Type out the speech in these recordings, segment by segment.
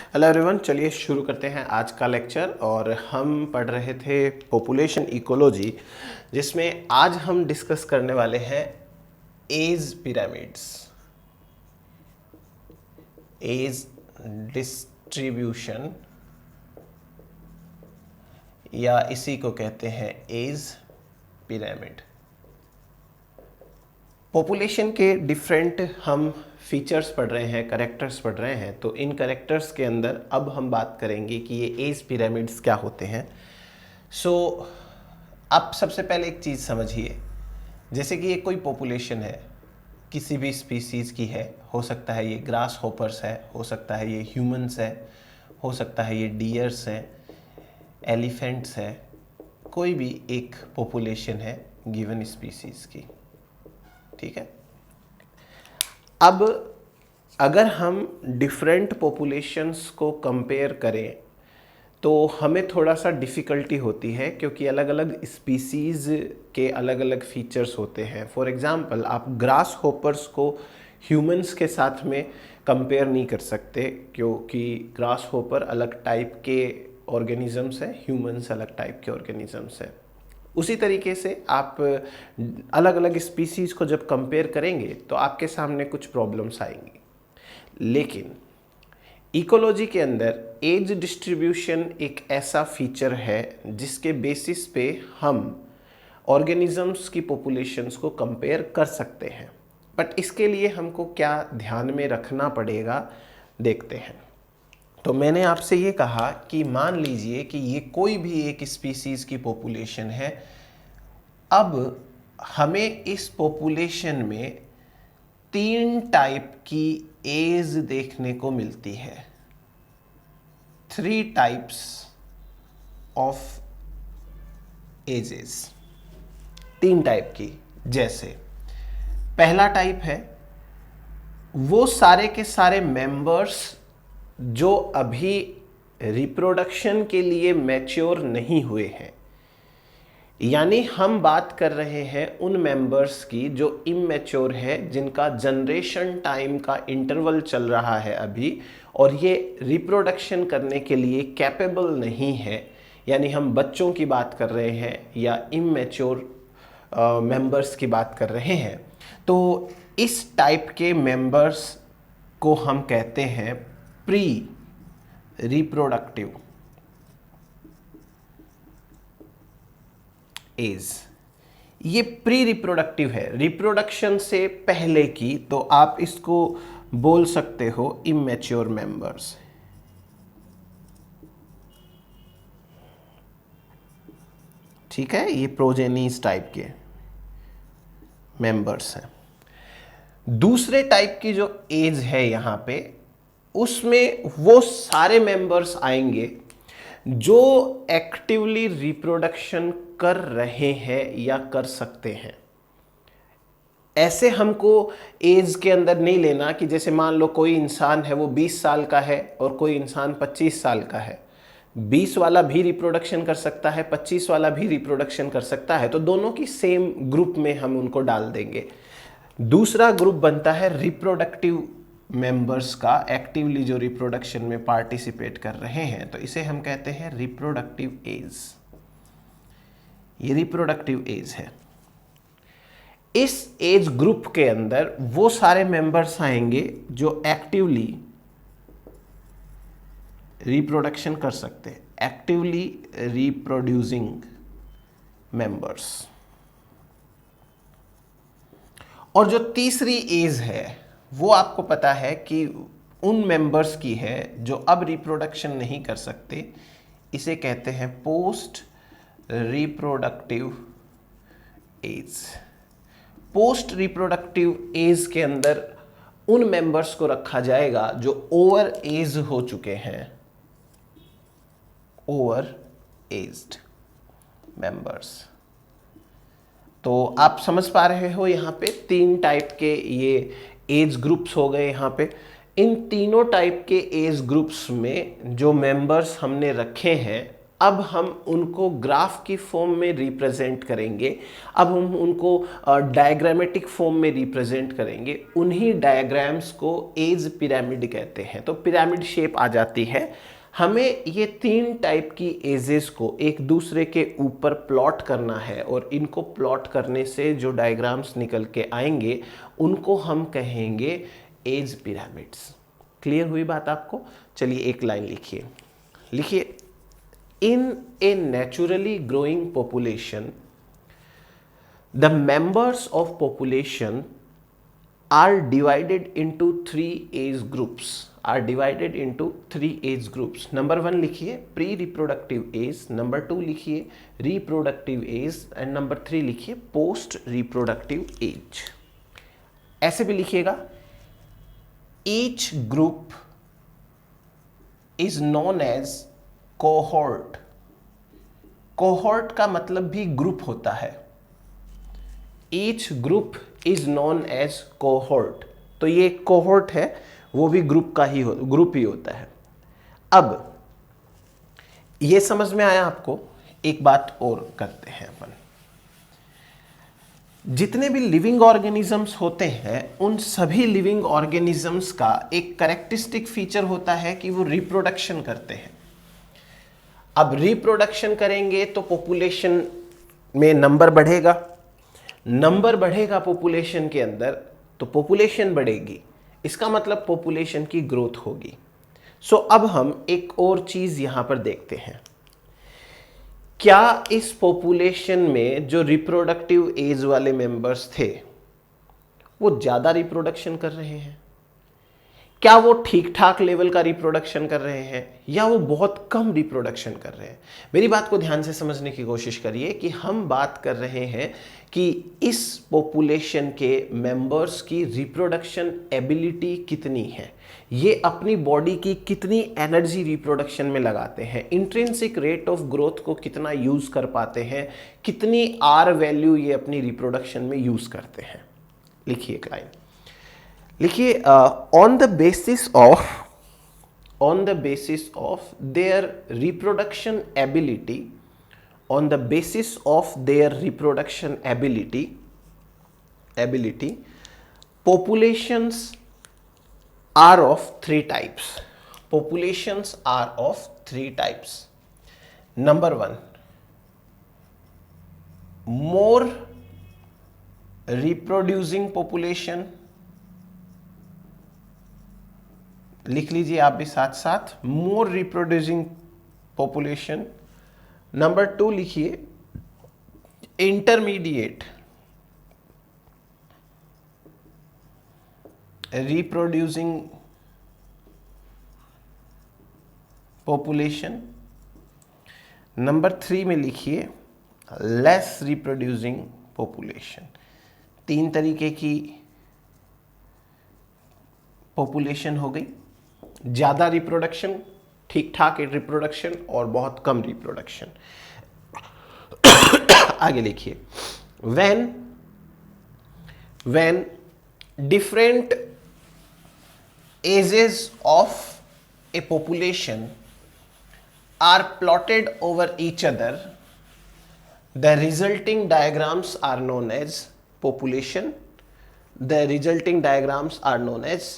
Hello everyone, चलिए शुरू करते हैं आज का लेक्चर। और हम पढ़ रहे थे पॉपुलेशन इकोलॉजी, जिसमें आज हम डिस्कस करने वाले हैं एज पिरामिड्स, एज डिस्ट्रीब्यूशन, या इसी को कहते हैं एज पिरामिड। पॉपुलेशन के डिफरेंट हम फीचर्स पढ़ रहे हैं, करेक्टर्स पढ़ रहे हैं। तो इन करेक्टर्स के अंदर अब हम बात करेंगे कि ये एज पिरामिड्स क्या होते हैं। आप सबसे पहले एक चीज़ समझिए, जैसे कि ये कोई पॉपुलेशन है, किसी भी स्पीसीज़ की है, हो सकता है ये ग्रास हॉपर्स है, हो सकता है ये ह्यूमंस है, हो सकता है ये डियर्स हैं, एलिफेंट्स है, कोई भी एक पॉपुलेशन है गिवन स्पीसीज़ की। ठीक है। अब अगर हम डिफरेंट पॉपुलेशंस को कंपेयर करें तो हमें थोड़ा सा डिफ़िकल्टी होती है, क्योंकि अलग अलग स्पीसीज़ के अलग अलग फीचर्स होते हैं। फॉर एग्ज़ाम्पल, आप ग्रास हॉपर्स को ह्यूमंस के साथ में कंपेयर नहीं कर सकते, क्योंकि ग्रास हॉपर अलग टाइप के ऑर्गेनिजम्स हैं, ह्यूमंस अलग टाइप के ऑर्गेनिजम्स हैं। उसी तरीके से आप अलग अलग स्पीसीज़ को जब कंपेयर करेंगे तो आपके सामने कुछ प्रॉब्लम्स आएंगी। लेकिन इकोलॉजी के अंदर एज डिस्ट्रीब्यूशन एक ऐसा फीचर है जिसके बेसिस पे हम ऑर्गेनिजम्स की पॉपुलेशंस को कंपेयर कर सकते हैं। बट इसके लिए हमको क्या ध्यान में रखना पड़ेगा, देखते हैं। तो मैंने आपसे ये कहा कि मान लीजिए कि ये कोई भी एक स्पीसीज़ की पॉपुलेशन है। अब हमें इस पॉपुलेशन में 3 टाइप की एज देखने को मिलती है। 3 टाइप्स ऑफ एजेस, 3 टाइप की। जैसे पहला टाइप है वो सारे के सारे मेंबर्स जो अभी रिप्रोडक्शन के लिए मैच्योर नहीं हुए हैं, यानी हम बात कर रहे हैं उन मेंबर्स की जो इमैच्योर है, जिनका जनरेशन टाइम का इंटरवल चल रहा है अभी, और ये रिप्रोडक्शन करने के लिए कैपेबल नहीं है। यानी हम बच्चों की बात कर रहे हैं या इमैच्योर मेंबर्स की बात कर रहे हैं। तो इस टाइप के मेंबर्स को हम कहते हैं प्री रिप्रोडक्टिव एज। ये प्री रिप्रोडक्टिव है, रिप्रोडक्शन से पहले की, तो आप इसको बोल सकते हो इमैच्योर मेंबर्स। ठीक है, ये प्रोजेनीज टाइप के मेंबर्स हैं। दूसरे टाइप की जो एज है यहाँ पे, उसमें वो सारे मेंबर्स आएंगे जो एक्टिवली रिप्रोडक्शन कर रहे हैं या कर सकते हैं। ऐसे हमको एज के अंदर नहीं लेना कि जैसे मान लो कोई इंसान है वो 20 साल का है और कोई इंसान 25 साल का है। 20 वाला भी रिप्रोडक्शन कर सकता है, 25 वाला भी रिप्रोडक्शन कर सकता है, तो दोनों की सेम ग्रुप में हम उनको डाल देंगे। दूसरा ग्रुप बनता है रिप्रोडक्टिव मेंबर्स का, एक्टिवली जो रिप्रोडक्शन में पार्टिसिपेट कर रहे हैं, तो इसे हम कहते हैं रिप्रोडक्टिव एज। ये रिप्रोडक्टिव एज है। इस एज ग्रुप के अंदर वो सारे मेंबर्स आएंगे जो एक्टिवली रिप्रोडक्शन कर सकते हैं, एक्टिवली रिप्रोड्यूसिंग मेंबर्स। और जो तीसरी एज है वो आपको पता है कि उन मेंबर्स की है जो अब रिप्रोडक्शन नहीं कर सकते। इसे कहते हैं post reproductive as. Post reproductive as के अंदर उन मेंबर्स को रखा जाएगा जो ओवर एज हो चुके हैं, ओवर एज्ड मेंबर्स। तो आप समझ पा रहे हो, यहाँ पे 3 टाइप के ये एज ग्रुप्स हो गए। यहाँ पे इन तीनों टाइप के एज ग्रुप्स में जो मेंबर्स हमने रखे हैं अब हम उनको ग्राफ की फॉर्म में रिप्रेजेंट करेंगे, अब हम उनको डायग्रामेटिक फॉर्म में रिप्रेजेंट करेंगे। उन्हीं डायग्राम्स को एज पिरामिड कहते हैं। तो पिरामिड शेप आ जाती है। हमें ये 3 टाइप की एजेस को एक दूसरे के ऊपर प्लॉट करना है, और इनको प्लॉट करने से जो डायग्राम्स निकल के आएंगे उनको हम कहेंगे एज पिरामिड्स। क्लियर हुई बात आपको? चलिए एक लाइन लिखिए। लिखिए, in a naturally growing population, the members of population are divided into 3 age groups, are divided into 3 age groups. Number 1 लिखिए प्री रिप्रोडक्टिव एज, नंबर 2 लिखिए रिप्रोडक्टिव एज, एंड नंबर 3 लिखिए पोस्ट रिप्रोडक्टिव एज। ऐसे भी लिखिएगा, each group is known as cohort. Cohort का मतलब भी group होता है। Each group is known as cohort. तो ये कोहोर्ट है, वो भी ग्रुप ही होता है। अब ये समझ में आया आपको? एक बात और करते हैं अपन। जितने भी लिविंग ऑर्गेनिजम्स होते हैं, उन सभी लिविंग ऑर्गेनिजम्स का एक कैरेक्टरिस्टिक फीचर होता है कि वो रिप्रोडक्शन करते हैं। अब रिप्रोडक्शन करेंगे तो पॉपुलेशन में नंबर बढ़ेगा, नंबर बढ़ेगा पॉपुलेशन के अंदर तो पॉपुलेशन बढ़ेगी, इसका मतलब पॉपुलेशन की ग्रोथ होगी। सो अब हम एक और चीज यहां पर देखते हैं, क्या इस पॉपुलेशन में जो रिप्रोडक्टिव एज वाले मेंबर्स थे वो ज्यादा रिप्रोडक्शन कर रहे हैं? क्या वो ठीक ठाक लेवल का रिप्रोडक्शन कर रहे हैं, या वो बहुत कम रिप्रोडक्शन कर रहे हैं? मेरी बात को ध्यान से समझने की कोशिश करिए कि हम बात कर रहे हैं कि इस पॉपुलेशन के मेंबर्स की रिप्रोडक्शन एबिलिटी कितनी है, ये अपनी बॉडी की कितनी एनर्जी रिप्रोडक्शन में लगाते हैं, इंट्रिंसिक रेट ऑफ ग्रोथ को कितना यूज कर पाते हैं, कितनी आर वैल्यू ये अपनी रिप्रोडक्शन में यूज करते हैं। लिखिए एक लाइन, लिखिए on the basis of their reproduction ability, on the basis of their reproduction ability, populations are of 3 types. Populations are of 3 types. Number 1, more reproducing population, लिख लीजिए आप भी साथ साथ, more reproducing population. नंबर 2 लिखिए intermediate reproducing population. Number 3 में लिखिए less reproducing population. 3 तरीके की पॉपुलेशन हो गई, ज्यादा रिप्रोडक्शन, ठीक ठाक रिप्रोडक्शन, और बहुत कम रिप्रोडक्शन। आगे लिखिए, when different ages of a population are plotted over each other, the resulting diagrams are known as population. The resulting diagrams are known as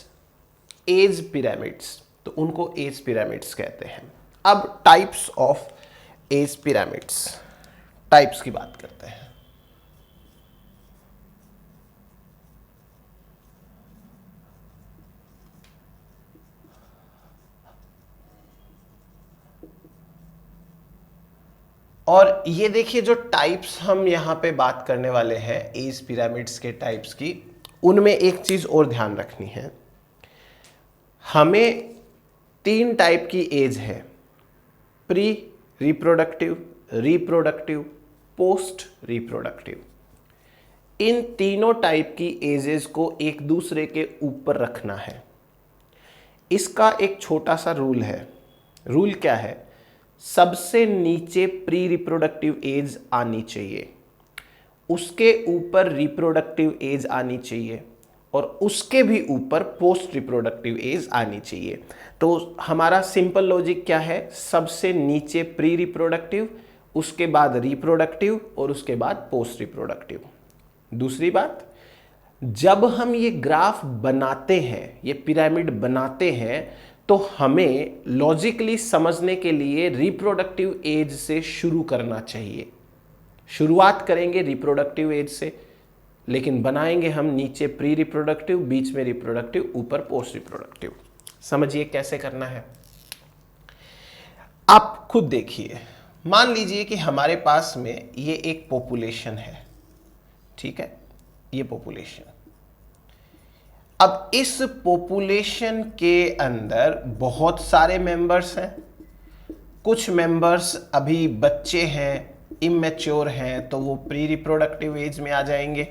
age pyramids. तो उनको एज पिरामिड्स कहते हैं। अब types of age pyramids, types की बात करते हैं। और ये देखिए, जो टाइप्स हम यहां पे बात करने वाले हैं एज पिरामिड्स के टाइप्स की, उनमें एक चीज और ध्यान रखनी है। हमें 3 टाइप की एज है, pre reproductive, reproductive, post reproductive. इन तीनों टाइप की एजेस को एक दूसरे के ऊपर रखना है। इसका एक छोटा सा रूल है। रूल क्या है? सबसे नीचे प्री रिप्रोडक्टिव एज आनी चाहिए, उसके ऊपर रिप्रोडक्टिव एज आनी चाहिए, और उसके भी ऊपर पोस्ट रिप्रोडक्टिव एज आनी चाहिए। तो हमारा सिंपल लॉजिक क्या है, सबसे नीचे प्री रिप्रोडक्टिव, उसके बाद रिप्रोडक्टिव और उसके बाद पोस्ट रिप्रोडक्टिव। दूसरी बात, जब हम ये ग्राफ बनाते हैं, ये पिरामिड बनाते हैं, तो हमें लॉजिकली समझने के लिए रिप्रोडक्टिव एज से शुरू करना चाहिए। शुरुआत करेंगे रिप्रोडक्टिव एज से, लेकिन बनाएंगे हम नीचे प्री रिप्रोडक्टिव, बीच में रिप्रोडक्टिव, ऊपर पोस्ट रिप्रोडक्टिव। समझिए कैसे करना है। आप खुद देखिए, मान लीजिए कि हमारे पास में ये एक पॉपुलेशन है, ठीक है, ये पॉपुलेशन। अब इस पॉपुलेशन के अंदर बहुत सारे मेंबर्स हैं, कुछ मेंबर्स अभी बच्चे हैं, इमैच्योर हैं, तो वो प्री रिप्रोडक्टिव एज में आ जाएंगे।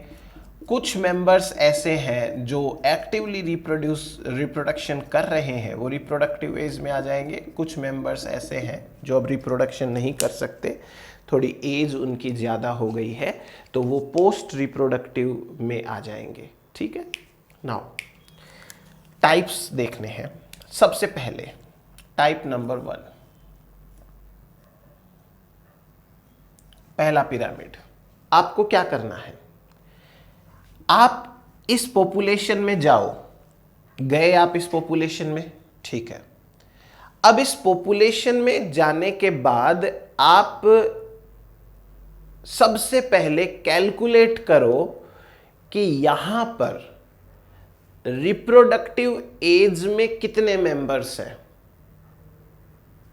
कुछ मेंबर्स ऐसे हैं जो एक्टिवली रिप्रोडक्शन कर रहे हैं, वो रिप्रोडक्टिव एज में आ जाएंगे। कुछ मेंबर्स ऐसे हैं जो अब रिप्रोडक्शन नहीं कर सकते, थोड़ी एज उनकी ज़्यादा हो गई है, तो वो पोस्ट रिप्रोडक्टिव में आ जाएंगे। ठीक है, नाउ टाइप्स देखने हैं। सबसे पहले टाइप नंबर 1, पहला पिरामिड। आपको क्या करना है, आप इस पॉपुलेशन में जाओ, गए आप इस पॉपुलेशन में, ठीक है। अब इस पॉपुलेशन में जाने के बाद आप सबसे पहले कैलकुलेट करो कि यहां पर रिप्रोडक्टिव एज में कितने मेंबर्स हैं,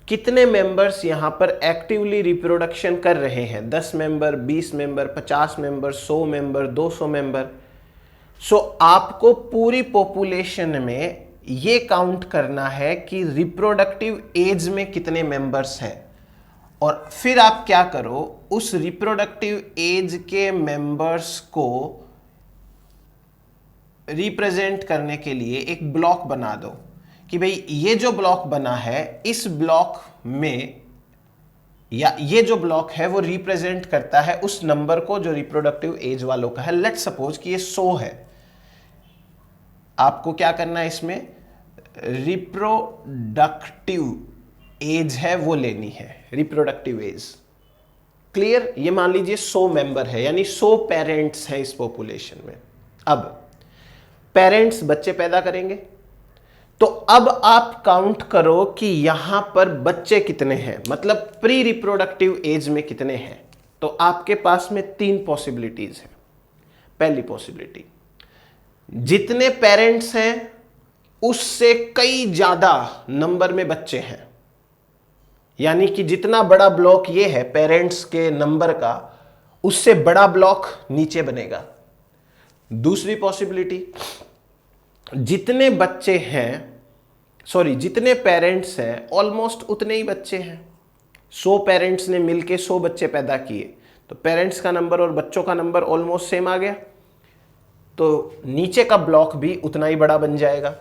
कितने मेंबर्स यहां पर एक्टिवली रिप्रोडक्शन कर रहे हैं। 10 member, 20 member, 50 member, 100 member, 200 member. So आपको पूरी पॉपुलेशन में ये काउंट करना है कि रिप्रोडक्टिव एज में कितने मेंबर्स हैं, और फिर आप क्या करो, उस रिप्रोडक्टिव एज के मेंबर्स को रिप्रेजेंट करने के लिए एक ब्लॉक बना दो कि भाई ये जो ब्लॉक बना है, इस ब्लॉक में, या ये जो ब्लॉक है वो रिप्रेजेंट करता है उस नंबर को जो रिप्रोडक्टिव एज वालों का है। लेट्स सपोज कि ये 100 है। आपको क्या करना है, इसमें रिप्रोडक्टिव एज है वो लेनी है, रिप्रोडक्टिव एज। क्लियर? ये मान लीजिए 100 मेंबर है, यानी 100 पेरेंट्स हैं इस पॉपुलेशन में। अब पेरेंट्स बच्चे पैदा करेंगे, तो अब आप काउंट करो कि यहां पर बच्चे कितने हैं, मतलब प्री रिप्रोडक्टिव एज में कितने हैं। तो आपके पास में 3 पॉसिबिलिटीज हैं। पहली पॉसिबिलिटी, जितने पेरेंट्स हैं उससे कई ज्यादा नंबर में बच्चे हैं, यानी कि जितना बड़ा ब्लॉक ये है पेरेंट्स के नंबर का, उससे बड़ा ब्लॉक नीचे बनेगा। दूसरी पॉसिबिलिटी, जितने बच्चे हैं, जितने पेरेंट्स हैं ऑलमोस्ट उतने ही बच्चे हैं। 100 पेरेंट्स ने मिलके 100 बच्चे पैदा किए, तो पेरेंट्स का नंबर और बच्चों का नंबर ऑलमोस्ट सेम आ गया, तो नीचे का ब्लॉक भी उतना ही बड़ा बन जाएगा।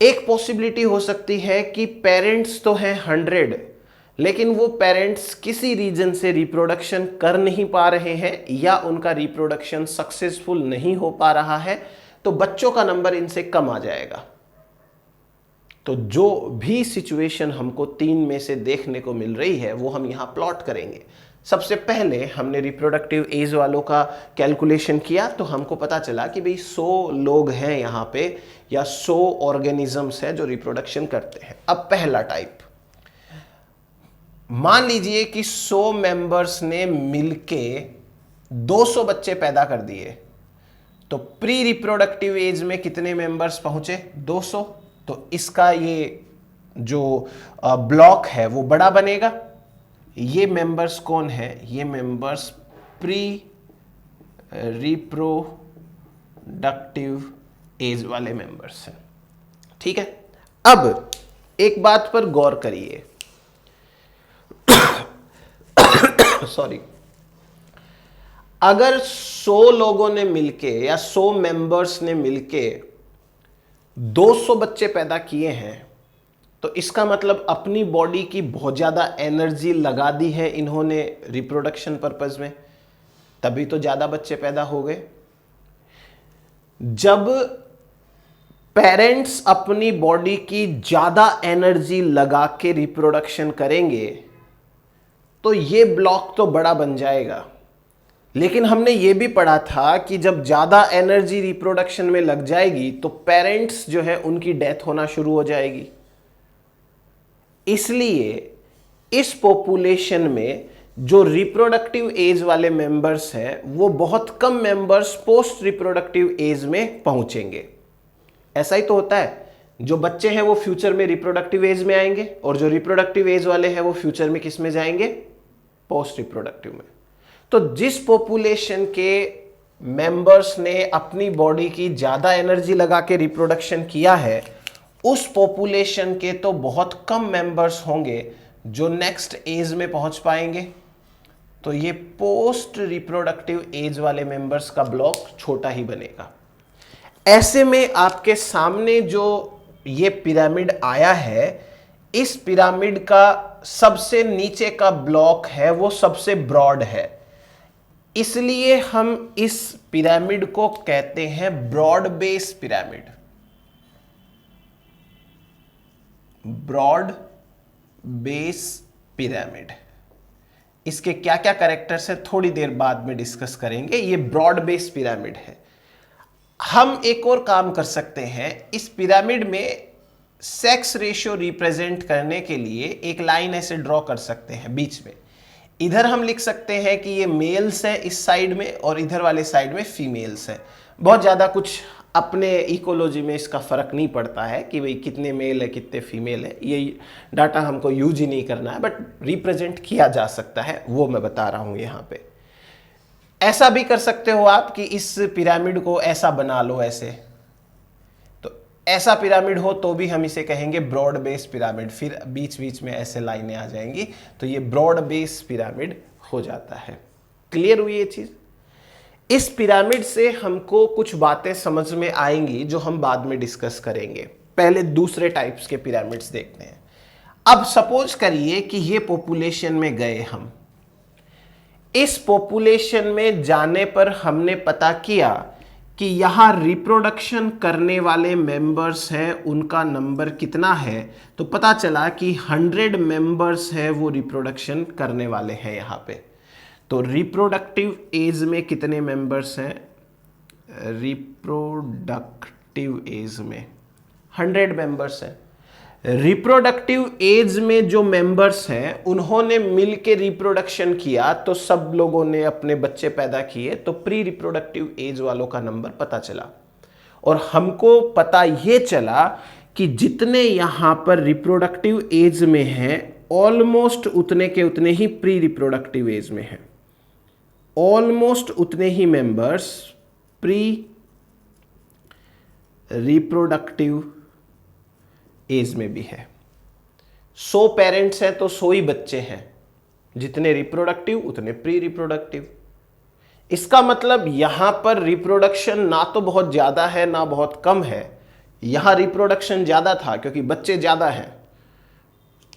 एक पॉसिबिलिटी हो सकती है कि पेरेंट्स तो हैं 100, लेकिन वो पेरेंट्स किसी रीजन से रिप्रोडक्शन कर नहीं पा रहे हैं, या उनका रिप्रोडक्शन सक्सेसफुल नहीं हो पा रहा है, तो बच्चों का नंबर इनसे कम आ जाएगा। तो जो भी सिचुएशन हमको 3 में से देखने को मिल रही है वो हम यहां प्लॉट करेंगे। सबसे पहले हमने रिप्रोडक्टिव एज वालों का कैलकुलेशन किया, तो हमको पता चला कि भाई 100 लोग हैं यहां पे, या 100 ऑर्गेनिजम्स हैं जो रिप्रोडक्शन करते हैं। अब पहला टाइप, मान लीजिए कि 100 मेंबर्स ने मिलके 200 बच्चे पैदा कर दिए, तो प्री रिप्रोडक्टिव एज में कितने मेंबर्स पहुंचे, 200। तो इसका ये जो ब्लॉक है वो बड़ा बनेगा। ये मेंबर्स कौन है, ये मेंबर्स प्री रिप्रोडक्टिव एज वाले मेंबर्स हैं। ठीक है, अब एक बात पर गौर करिए सॉरी, अगर 100 लोगों ने मिलके या 100 मेंबर्स ने मिलके 200 बच्चे पैदा किए हैं, तो इसका मतलब अपनी बॉडी की बहुत ज़्यादा एनर्जी लगा दी है इन्होंने रिप्रोडक्शन पर्पस में, तभी तो ज़्यादा बच्चे पैदा हो गए। जब पेरेंट्स अपनी बॉडी की ज्यादा एनर्जी लगा के रिप्रोडक्शन करेंगे तो ये ब्लॉक तो बड़ा बन जाएगा, लेकिन हमने ये भी पढ़ा था कि जब ज्यादा एनर्जी रिप्रोडक्शन में लग जाएगी तो पेरेंट्स जो है उनकी डेथ होना शुरू हो जाएगी। इसलिए इस पॉपुलेशन में जो रिप्रोडक्टिव एज वाले मेंबर्स हैं वो बहुत कम मेंबर्स पोस्ट रिप्रोडक्टिव एज में पहुंचेंगे। ऐसा ही तो होता है, जो बच्चे हैं वो फ्यूचर में रिप्रोडक्टिव एज में आएंगे और जो रिप्रोडक्टिव एज वाले हैं वो फ्यूचर में किस में जाएंगे, पोस्ट रिप्रोडक्टिव में। तो जिस पॉपुलेशन के मेंबर्स ने अपनी बॉडी की ज्यादा एनर्जी लगा के रिप्रोडक्शन किया है उस पॉपुलेशन के तो बहुत कम मेंबर्स होंगे जो नेक्स्ट एज में पहुंच पाएंगे। तो ये पोस्ट रिप्रोडक्टिव एज वाले मेंबर्स का ब्लॉक छोटा ही बनेगा। ऐसे में आपके सामने जो ये पिरामिड आया है, इस पिरामिड का सबसे नीचे का ब्लॉक है वो सबसे ब्रॉड है, इसलिए हम इस पिरामिड को कहते हैं broad base pyramid. Broad base pyramid, इसके क्या क्या कैरेक्टर्स है थोड़ी देर बाद में डिस्कस करेंगे। ये ब्रॉड बेस पिरामिड है। हम एक और काम कर सकते हैं, इस पिरामिड में सेक्स रेशियो रिप्रेजेंट करने के लिए एक लाइन ऐसे ड्रॉ कर सकते हैं बीच में। इधर हम लिख सकते हैं कि ये मेल्स है इस साइड में और इधर वाले साइड में फीमेल्स है। बहुत ज़्यादा कुछ अपने इकोलॉजी में इसका फ़र्क नहीं पड़ता है कि भाई कितने मेल है कितने फीमेल है, ये डाटा हमको यूज ही नहीं करना है, बट रिप्रेजेंट किया जा सकता है, वो मैं बता रहा हूँ यहाँ पे। ऐसा भी कर सकते हो आप कि इस पिरामिड को ऐसा बना लो ऐसे, तो ऐसा पिरामिड हो तो भी हम इसे कहेंगे ब्रॉड बेस पिरामिड। फिर बीच बीच में ऐसे लाइनें आ जाएंगी तो ये ब्रॉड बेस पिरामिड हो जाता है। क्लियर हुई ये चीज़? इस पिरामिड से हमको कुछ बातें समझ में आएंगी जो हम बाद में डिस्कस करेंगे। पहले दूसरे टाइप्स के पिरामिड्स देखते हैं। अब सपोज करिए कि ये पॉपुलेशन में गए हम, इस पॉपुलेशन में जाने पर हमने पता किया कि यहां रिप्रोडक्शन करने वाले मेंबर्स हैं, उनका नंबर कितना है, तो पता चला कि 100 मेंबर्स हैं वो रिप्रोडक्शन करने वाले हैं यहां पे। तो रिप्रोडक्टिव एज में कितने मेंबर्स हैं, रिप्रोडक्टिव एज में 100 मेंबर्स हैं। रिप्रोडक्टिव एज में जो मेंबर्स हैं उन्होंने मिलके रिप्रोडक्शन किया तो सब लोगों ने अपने बच्चे पैदा किए, तो प्री रिप्रोडक्टिव एज वालों का नंबर पता चला। और हमको पता ये चला कि जितने यहां पर रिप्रोडक्टिव एज में हैं ऑलमोस्ट उतने के उतने ही प्री रिप्रोडक्टिव एज में हैं, ऑलमोस्ट उतने ही मेंबर्स प्री रिप्रोडक्टिव एज में भी है। 100 पेरेंट्स हैं तो 100 ही बच्चे हैं, जितने रिप्रोडक्टिव उतने प्री रिप्रोडक्टिव। इसका मतलब यहां पर रिप्रोडक्शन ना तो बहुत ज्यादा है ना बहुत कम है। यहां रिप्रोडक्शन ज्यादा था क्योंकि बच्चे ज्यादा हैं,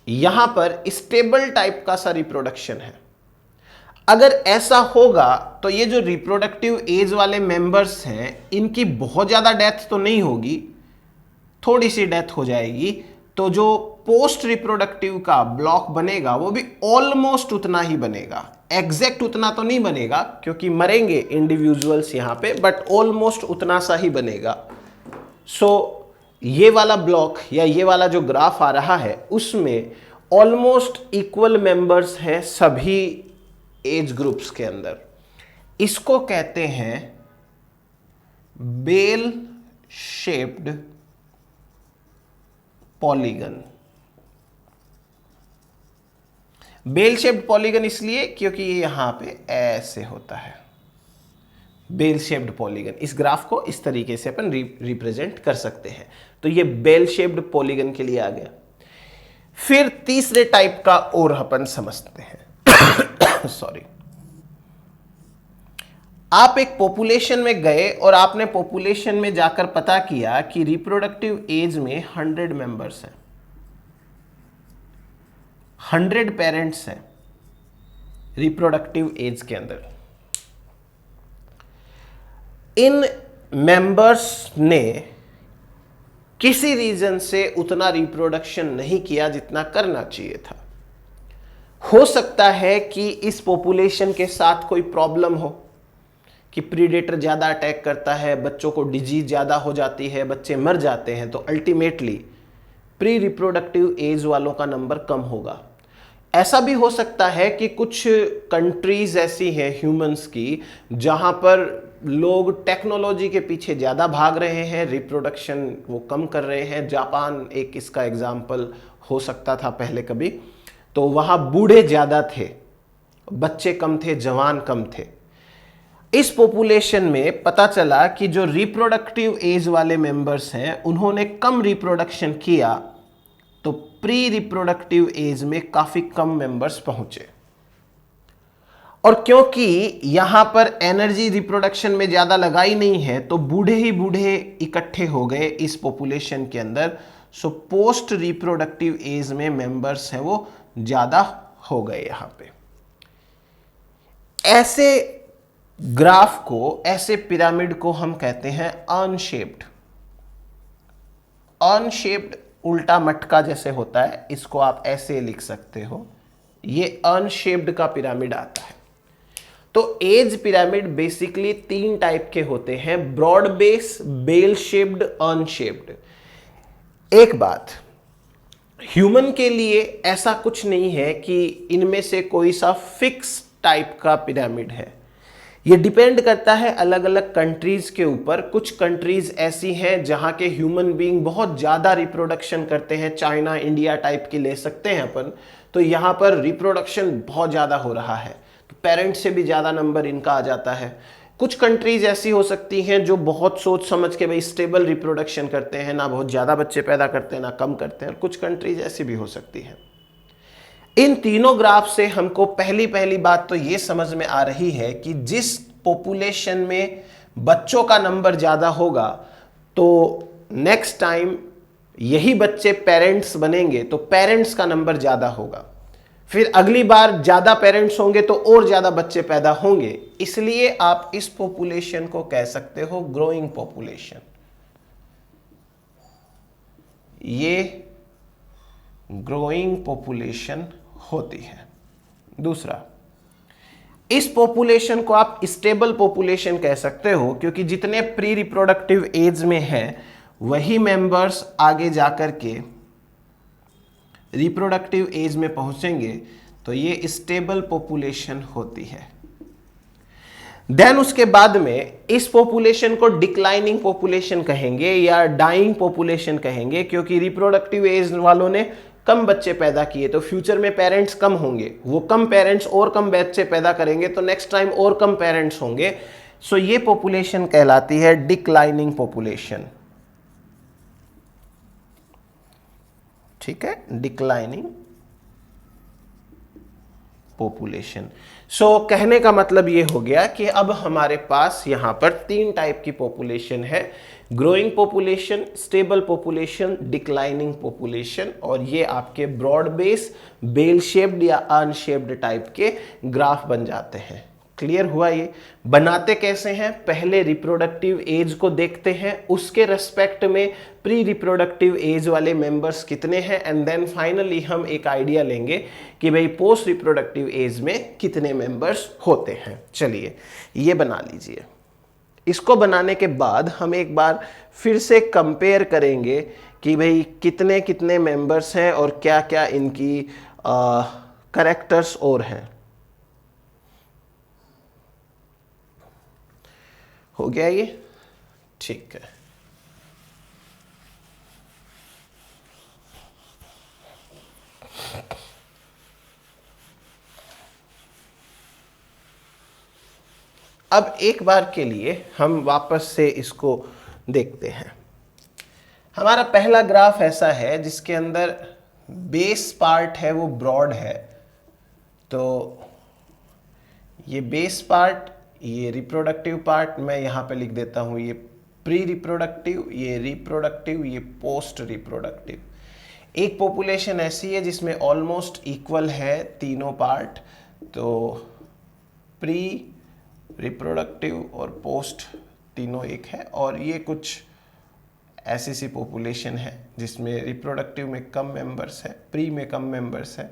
यहां पर स्टेबल टाइप का सा रिप्रोडक्शन है। अगर ऐसा होगा तो ये जो रिप्रोडक्टिव एज वाले मेंबर्स हैं इनकी बहुत ज्यादा डेथ तो नहीं होगी, थोड़ी सी डेथ हो जाएगी, तो जो पोस्ट रिप्रोडक्टिव का ब्लॉक बनेगा वो भी ऑलमोस्ट उतना ही बनेगा। एग्जैक्ट उतना तो नहीं बनेगा क्योंकि मरेंगे इंडिविजुअल्स यहां पे, बट ऑलमोस्ट उतना सा ही बनेगा। सो ये वाला ब्लॉक या ये वाला जो ग्राफ आ रहा है उसमें ऑलमोस्ट इक्वल मेंबर्स हैं सभी एज ग्रुप्स के अंदर। इसको कहते हैं bell shaped polygon. Bell shaped polygon इसलिए क्योंकि ये यहां पे ऐसे होता है, बेल शेप्ड पॉलीगन। इस ग्राफ को इस तरीके से अपन रिप्रेजेंट कर सकते हैं। तो ये बेल शेप्ड पॉलीगन के लिए आ गया। फिर तीसरे टाइप का और अपन समझते हैं। सॉरी, आप एक पॉपुलेशन में गए और आपने पॉपुलेशन में जाकर पता किया कि रिप्रोडक्टिव एज में 100 मेंबर्स हैं, 100 पेरेंट्स हैं रिप्रोडक्टिव एज के अंदर। इन मेंबर्स ने किसी रीजन से उतना रिप्रोडक्शन नहीं किया जितना करना चाहिए था। हो सकता है कि इस पॉपुलेशन के साथ कोई प्रॉब्लम हो कि प्रीडेटर ज़्यादा अटैक करता है, बच्चों को डिजीज ज़्यादा हो जाती है, बच्चे मर जाते हैं, तो अल्टीमेटली प्री रिप्रोडक्टिव एज वालों का नंबर कम होगा। ऐसा भी हो सकता है कि कुछ कंट्रीज ऐसी हैं ह्यूमंस की जहां पर लोग टेक्नोलॉजी के पीछे ज़्यादा भाग रहे हैं, रिप्रोडक्शन वो कम कर रहे हैं। जापान एक इसका एग्जाम्पल हो सकता था पहले कभी, तो वहाँ बूढ़े ज़्यादा थे, बच्चे कम थे, जवान कम थे। इस पॉपुलेशन में पता चला कि जो रिप्रोडक्टिव एज वाले मेंबर्स हैं उन्होंने कम रिप्रोडक्शन किया, तो प्री रिप्रोडक्टिव एज में काफी कम मेंबर्स पहुंचे। और क्योंकि यहां पर एनर्जी रिप्रोडक्शन में ज्यादा लगाई नहीं है, तो बूढ़े ही बूढ़े इकट्ठे हो गए इस पॉपुलेशन के अंदर। सो पोस्ट रिप्रोडक्टिव एज में मेंबर्स हैं वो ज्यादा हो गए। यहां पे ऐसे ग्राफ को, ऐसे पिरामिड को हम कहते हैं अनशेप्ड। अनशेप्ड उल्टा मटका जैसे होता है, इसको आप ऐसे लिख सकते हो, ये अनशेप्ड का पिरामिड आता है। तो एज पिरामिड बेसिकली 3 टाइप के होते हैं, broad base, bell shaped, unshaped. एक बात, ह्यूमन के लिए ऐसा कुछ नहीं है कि इनमें से कोई सा फिक्स टाइप का पिरामिड है। ये डिपेंड करता है अलग अलग कंट्रीज के ऊपर। कुछ कंट्रीज ऐसी हैं जहां के ह्यूमन बीइंग बहुत ज़्यादा रिप्रोडक्शन करते हैं, चाइना, इंडिया टाइप की ले सकते हैं अपन। तो यहाँ पर रिप्रोडक्शन बहुत ज़्यादा हो रहा है, तो पेरेंट्स से भी ज़्यादा नंबर इनका आ जाता है। कुछ कंट्रीज ऐसी हो सकती हैं जो बहुत सोच समझ के भाई स्टेबल रिप्रोडक्शन करते हैं, ना बहुत ज़्यादा बच्चे पैदा करते हैं ना कम करते हैं। कुछ कंट्रीज ऐसी भी हो सकती हैं। इन तीनों ग्राफ से हमको पहली बात तो ये समझ में आ रही है कि जिस पॉपुलेशन में बच्चों का नंबर ज़्यादा होगा, तो नेक्स्ट टाइम यही बच्चे पेरेंट्स बनेंगे तो पेरेंट्स का नंबर ज़्यादा होगा। फिर अगली बार ज़्यादा पेरेंट्स होंगे तो और ज़्यादा बच्चे पैदा होंगे। इसलिए आप इस पॉपुलेशन को कह सकते हो ग्रोइंग पॉपुलेशन। ये ग्रोइंग पॉपुलेशन होती है। दूसरा, इस पॉपुलेशन को आप स्टेबल पॉपुलेशन कह सकते हो, क्योंकि जितने प्री रिप्रोडक्टिव एज में हैं वही मेंबर्स आगे जाकर के रिप्रोडक्टिव एज में पहुंचेंगे, तो ये स्टेबल पॉपुलेशन होती है। देन उसके बाद में इस पॉपुलेशन को डिक्लाइनिंग पॉपुलेशन कहेंगे या डाइंग पॉपुलेशन कहेंगे, क्योंकि रिप्रोडक्टिव एज वालों ने कम बच्चे पैदा किए तो फ्यूचर में पेरेंट्स कम होंगे, वो कम पेरेंट्स और कम बच्चे पैदा करेंगे तो नेक्स्ट टाइम और कम पेरेंट्स होंगे। सो ये पॉपुलेशन कहलाती है डिक्लाइनिंग पॉपुलेशन। ठीक है, डिक्लाइनिंग पॉपुलेशन। सो कहने का मतलब ये हो गया कि अब हमारे पास यहां पर 3 टाइप की पॉपुलेशन है, growing population, stable population, declining population. और ये आपके ब्रॉड बेस, बेल शेप्ड या अनशेप्ड टाइप के ग्राफ बन जाते हैं। क्लियर हुआ? ये बनाते कैसे हैं? पहले रिप्रोडक्टिव एज को देखते हैं, उसके रेस्पेक्ट में प्री रिप्रोडक्टिव एज वाले मेंबर्स कितने हैं, एंड देन फाइनली हम एक आइडिया लेंगे कि भाई पोस्ट रिप्रोडक्टिव एज में कितने मेंबर्स होते हैं। चलिए ये बना लीजिए। इसको बनाने के बाद हम एक बार फिर से कंपेयर करेंगे कि भाई कितने कितने मेंबर्स हैं और क्या क्या इनकी कैरेक्टर्स और हैं। हो गया ये? ठीक है। अब एक बार के लिए हम वापस से इसको देखते हैं। हमारा पहला ग्राफ ऐसा है जिसके अंदर बेस पार्ट है वो ब्रॉड है, तो ये बेस पार्ट, ये रिप्रोडक्टिव पार्ट मैं यहाँ पे लिख देता हूँ, ये प्री रिप्रोडक्टिव, ये रिप्रोडक्टिव, ये पोस्ट रिप्रोडक्टिव। एक पॉपुलेशन ऐसी है जिसमें ऑलमोस्ट इक्वल है तीनों पार्ट, तो प्री रिप्रोडक्टिव और पोस्ट तीनों एक है। और ये कुछ ऐसी सी पॉपुलेशन है जिसमें रिप्रोडक्टिव में कम मेंबर्स है, प्री में कम मेंबर्स है,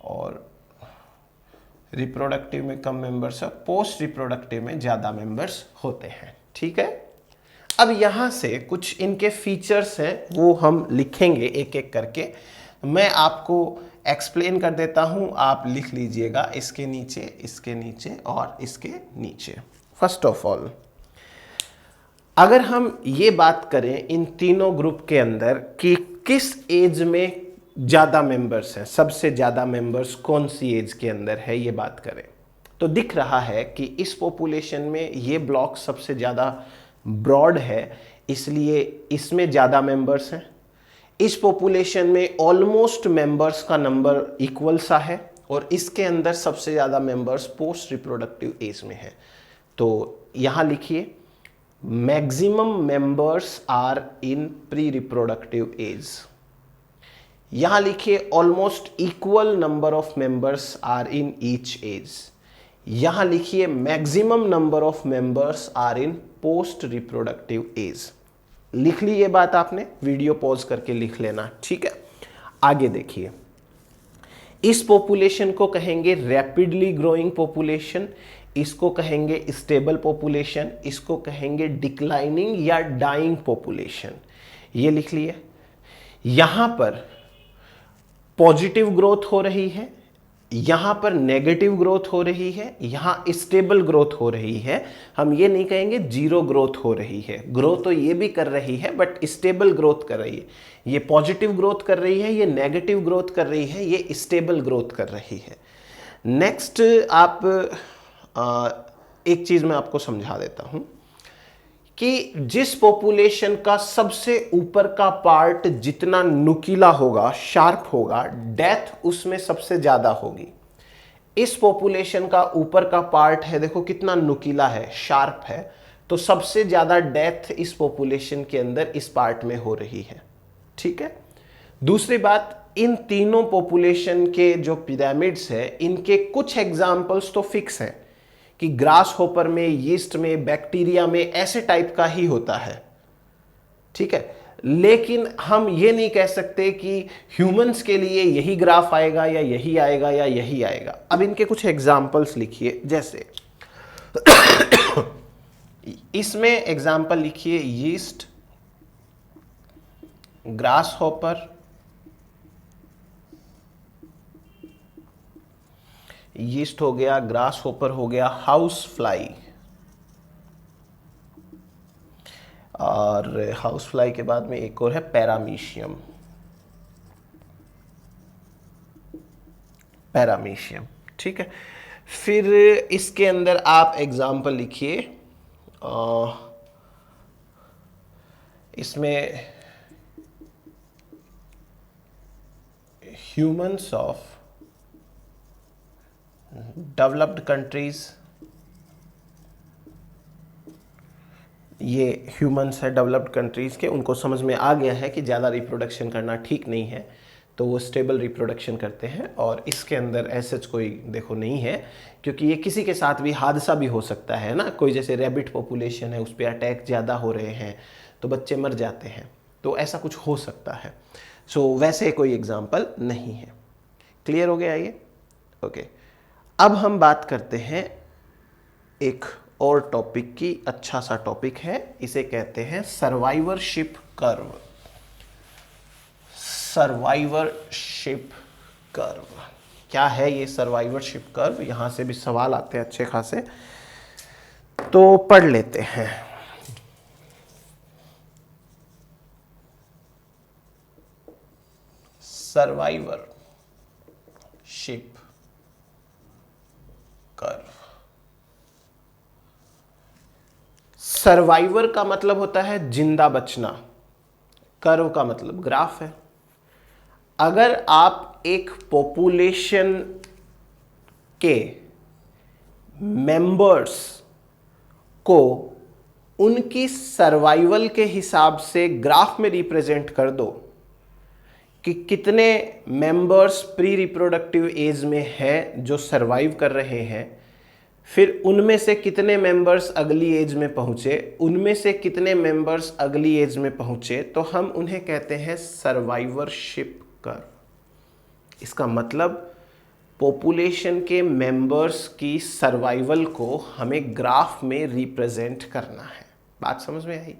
और रिप्रोडक्टिव में कम मेंबर्स है, पोस्ट रिप्रोडक्टिव में ज़्यादा मेंबर्स होते हैं। ठीक है, अब यहाँ से कुछ इनके फीचर्स हैं वो हम लिखेंगे एक एक करके। मैं आपको एक्सप्लेन कर देता हूँ, आप लिख लीजिएगा इसके नीचे और इसके नीचे। फर्स्ट ऑफ ऑल, अगर हम ये बात करें इन तीनों ग्रुप के अंदर कि किस एज में ज़्यादा मेंबर्स हैं, सबसे ज़्यादा मेंबर्स कौन सी एज के अंदर है, ये बात करें तो दिख रहा है कि इस पॉपुलेशन में ये ब्लॉक सबसे ज़्यादा ब्रॉड है, इसलिए इसमें ज़्यादा मेंबर्स हैं। इस पॉपुलेशन में ऑलमोस्ट मेंबर्स का नंबर इक्वल सा है, और इसके अंदर सबसे ज़्यादा मेंबर्स पोस्ट रिप्रोडक्टिव एज में है। तो यहाँ लिखिए, maximum members are in pre reproductive age. यहाँ लिखिए, almost equal number of members are in each age. यहाँ लिखिए, maximum number of members are in post reproductive age. लिख ली ये बात आपने, वीडियो पॉज करके लिख लेना। ठीक है, आगे देखिए, इस पॉपुलेशन को कहेंगे रैपिडली ग्रोइंग पॉपुलेशन, इसको कहेंगे स्टेबल पॉपुलेशन, इसको कहेंगे डिक्लाइनिंग या डाइंग पॉपुलेशन। ये लिख लिए। यहां पर पॉजिटिव ग्रोथ हो रही है, यहां पर नेगेटिव ग्रोथ हो रही है, यहां स्टेबल ग्रोथ हो रही है। हम ये नहीं कहेंगे जीरो ग्रोथ हो रही है, ग्रोथ तो ये भी कर रही है बट स्टेबल ग्रोथ कर रही है। ये पॉजिटिव ग्रोथ कर रही है, ये नेगेटिव ग्रोथ कर रही है, ये स्टेबल ग्रोथ कर रही है। नेक्स्ट, आप एक चीज मैं आपको समझा देता हूं कि जिस पॉपुलेशन का सबसे ऊपर का पार्ट जितना नुकीला होगा, शार्प होगा, डेथ उसमें सबसे ज्यादा होगी। इस पॉपुलेशन का ऊपर का पार्ट है, देखो कितना नुकीला है, शार्प है, तो सबसे ज्यादा डेथ इस पॉपुलेशन के अंदर इस पार्ट में हो रही है। ठीक है, दूसरी बात, इन तीनों पॉपुलेशन के जो पिरामिड्स है, इनके कुछ एग्जाम्पल्स तो फिक्स हैं कि ग्रास होपर में, यीस्ट में, बैक्टीरिया में ऐसे टाइप का ही होता है। ठीक है, लेकिन हम ये नहीं कह सकते कि ह्यूमंस के लिए यही ग्राफ आएगा या यही आएगा या यही आएगा। अब इनके कुछ एग्जाम्पल्स लिखिए, जैसे इसमें एग्जाम्पल लिखिए, यीस्ट, ग्रास होपर, यीस्ट हो गया, ग्रास होपर हो गया, हाउस फ्लाई, और हाउस फ्लाई के बाद में एक और है पैरामीशियम। पैरामीशियम, ठीक है। फिर इसके अंदर आप एग्जाम्पल लिखिए, इसमें ह्यूमंस ऑफ डेवलप्ड कंट्रीज, ये ह्यूमंस है डेवलप्ड कंट्रीज के, उनको समझ में आ गया है कि ज़्यादा रिप्रोडक्शन करना ठीक नहीं है, तो वो स्टेबल रिप्रोडक्शन करते हैं। और इसके अंदर ऐसा कोई देखो नहीं है, क्योंकि ये किसी के साथ भी हादसा भी हो सकता है ना, कोई जैसे रैबिट पॉपुलेशन है, उस पर अटैक ज़्यादा हो रहे हैं तो बच्चे मर जाते हैं, तो ऐसा कुछ हो सकता है। सो वैसे कोई एग्जाम्पल नहीं है। क्लियर हो गया ये? ओके, अब हम बात करते हैं एक और टॉपिक की। अच्छा सा टॉपिक है, इसे कहते हैं सर्वाइवरशिप कर्व। सर्वाइवरशिप कर्व क्या है? ये सर्वाइवरशिप कर्व, यहां से भी सवाल आते हैं अच्छे खासे, तो पढ़ लेते हैं। Survivorship curve. सर्वाइवर का मतलब होता है जिंदा बचना, कर्व का मतलब ग्राफ है। अगर आप एक पॉपुलेशन के मेंबर्स को उनकी सर्वाइवल के हिसाब से ग्राफ में रिप्रेजेंट कर दो कि कितने मेंबर्स प्री रिप्रोडक्टिव एज में हैं जो सर्वाइव कर रहे हैं, फिर उनमें से कितने मेंबर्स अगली एज में पहुंचे, उनमें से कितने मेंबर्स अगली एज में पहुंचे, तो हम उन्हें कहते हैं सर्वाइवरशिप कर्व। इसका मतलब पॉपुलेशन के मेंबर्स की सर्वाइवल को हमें ग्राफ में रिप्रेजेंट करना है। बात समझ में आई?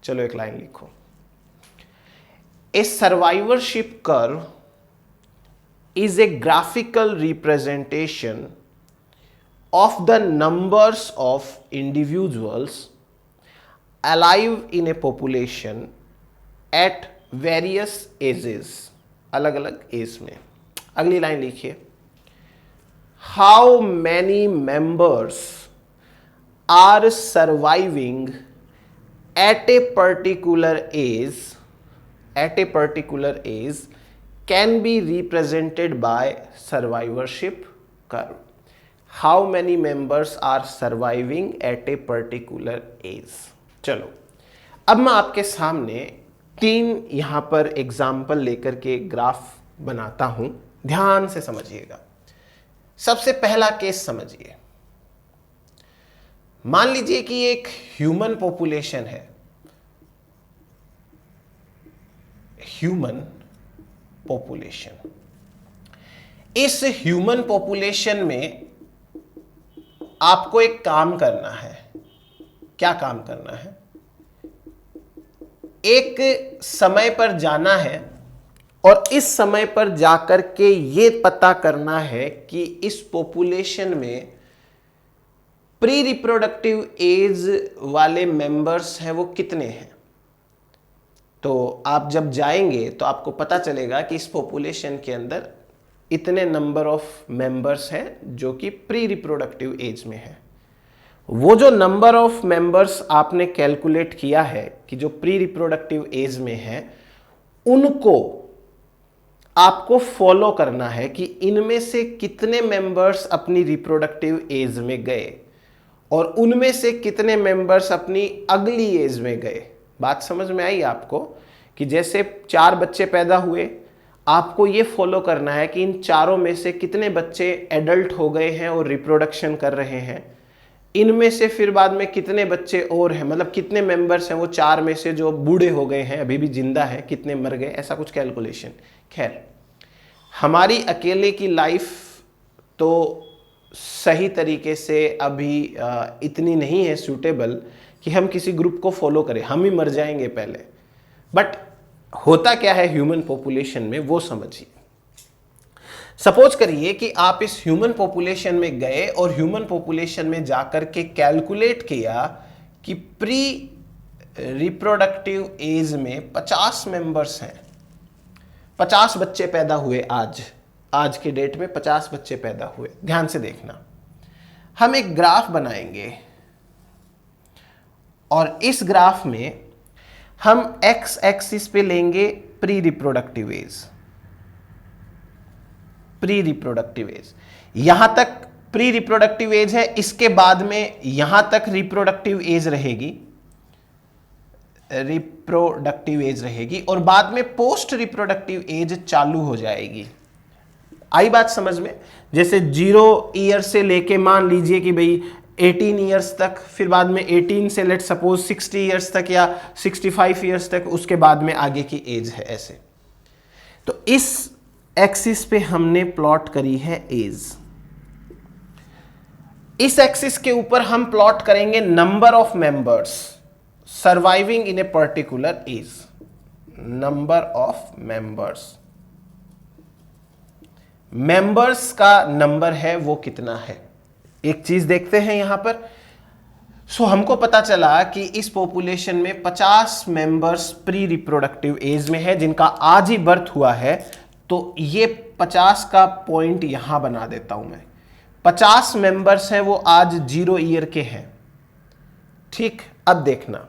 चलो एक लाइन लिखो। A survivorship curve is a graphical representation of the numbers of individuals alive in a population at various ages, अलग अलग एज में। अगली लाइन लिखिए, how many members are surviving at a particular age can be represented by survivorship curve. How many members are surviving at a particular age? चलो अब मैं आपके सामने 3 यहां पर एग्जाम्पल लेकर के ग्राफ बनाता हूं, ध्यान से समझिएगा। सबसे पहला केस समझिए। मान लीजिए कि एक ह्यूमन पॉपुलेशन है, ह्यूमन पॉपुलेशन। इस ह्यूमन पॉपुलेशन में आपको एक काम करना है। क्या काम करना है? एक समय पर जाना है और इस समय पर जाकर के ये पता करना है कि इस पॉपुलेशन में प्री रिप्रोडक्टिव एज वाले मेंबर्स हैं वो कितने हैं। तो आप जब जाएंगे तो आपको पता चलेगा कि इस पॉपुलेशन के अंदर इतने नंबर ऑफ मेंबर्स हैं जो कि प्री रिप्रोडक्टिव एज में है। वो जो नंबर ऑफ मेंबर्स आपने कैलकुलेट किया है कि जो प्री रिप्रोडक्टिव एज में है, उनको आपको फॉलो करना है कि इनमें से कितने मेंबर्स अपनी रिप्रोडक्टिव एज में गए और उनमें से कितने मेंबर्स अपनी अगली एज में गए। बात समझ में आई आपको? कि जैसे 4 बच्चे पैदा हुए, आपको ये फॉलो करना है कि इन चारों में से कितने बच्चे एडल्ट हो गए हैं और रिप्रोडक्शन कर रहे हैं, इनमें से फिर बाद में कितने बच्चे और हैं, मतलब कितने मेंबर्स हैं वो 4 में से जो बूढ़े हो गए हैं, अभी भी जिंदा हैं, कितने मर गए, ऐसा कुछ कैलकुलेशन। खैर, हमारी अकेले की लाइफ तो सही तरीके से अभी इतनी नहीं है सूटेबल कि हम किसी ग्रुप को फॉलो करें, हम ही मर जाएंगे पहले। बट होता क्या है ह्यूमन पॉपुलेशन में वो समझिए। सपोज करिए कि आप इस ह्यूमन पॉपुलेशन में गए और ह्यूमन पॉपुलेशन में जाकर के कैलकुलेट किया कि प्री रिप्रोडक्टिव एज में 50 मेंबर्स हैं, 50 बच्चे पैदा हुए। आज के डेट में 50 बच्चे पैदा हुए। ध्यान से देखना, हम एक ग्राफ बनाएंगे और इस ग्राफ में हम एक्स एक्सिस पे लेंगे pre reproductive as. Pre reproductive as, यहां तक प्री रिप्रोडक्टिव एज है, इसके बाद में यहां तक रिप्रोडक्टिव एज रहेगी, रिप्रोडक्टिव एज रहेगी और बाद में पोस्ट रिप्रोडक्टिव एज चालू हो जाएगी। आई बात समझ में? जैसे 0 ईयर से लेके मान लीजिए कि भाई 18 ईयर्स तक, फिर बाद में 18 से लेट सपोज 60 ईयर्स तक या 65 ईयर्स तक, उसके बाद में आगे की एज है। ऐसे तो इस एक्सिस पे हमने प्लॉट करी है एज। इस एक्सिस के ऊपर हम प्लॉट करेंगे number of members surviving in a particular age. Number of members का नंबर है वो कितना है। एक चीज देखते हैं यहां पर। हमको पता चला कि इस पॉपुलेशन में 50 मेंबर्स प्री रिप्रोडक्टिव एज में है जिनका आज ही बर्थ हुआ है। तो ये 50 का पॉइंट यहां बना देता हूं मैं। 50 मेंबर्स हैं वो आज 0 ईयर के हैं। ठीक, अब देखना,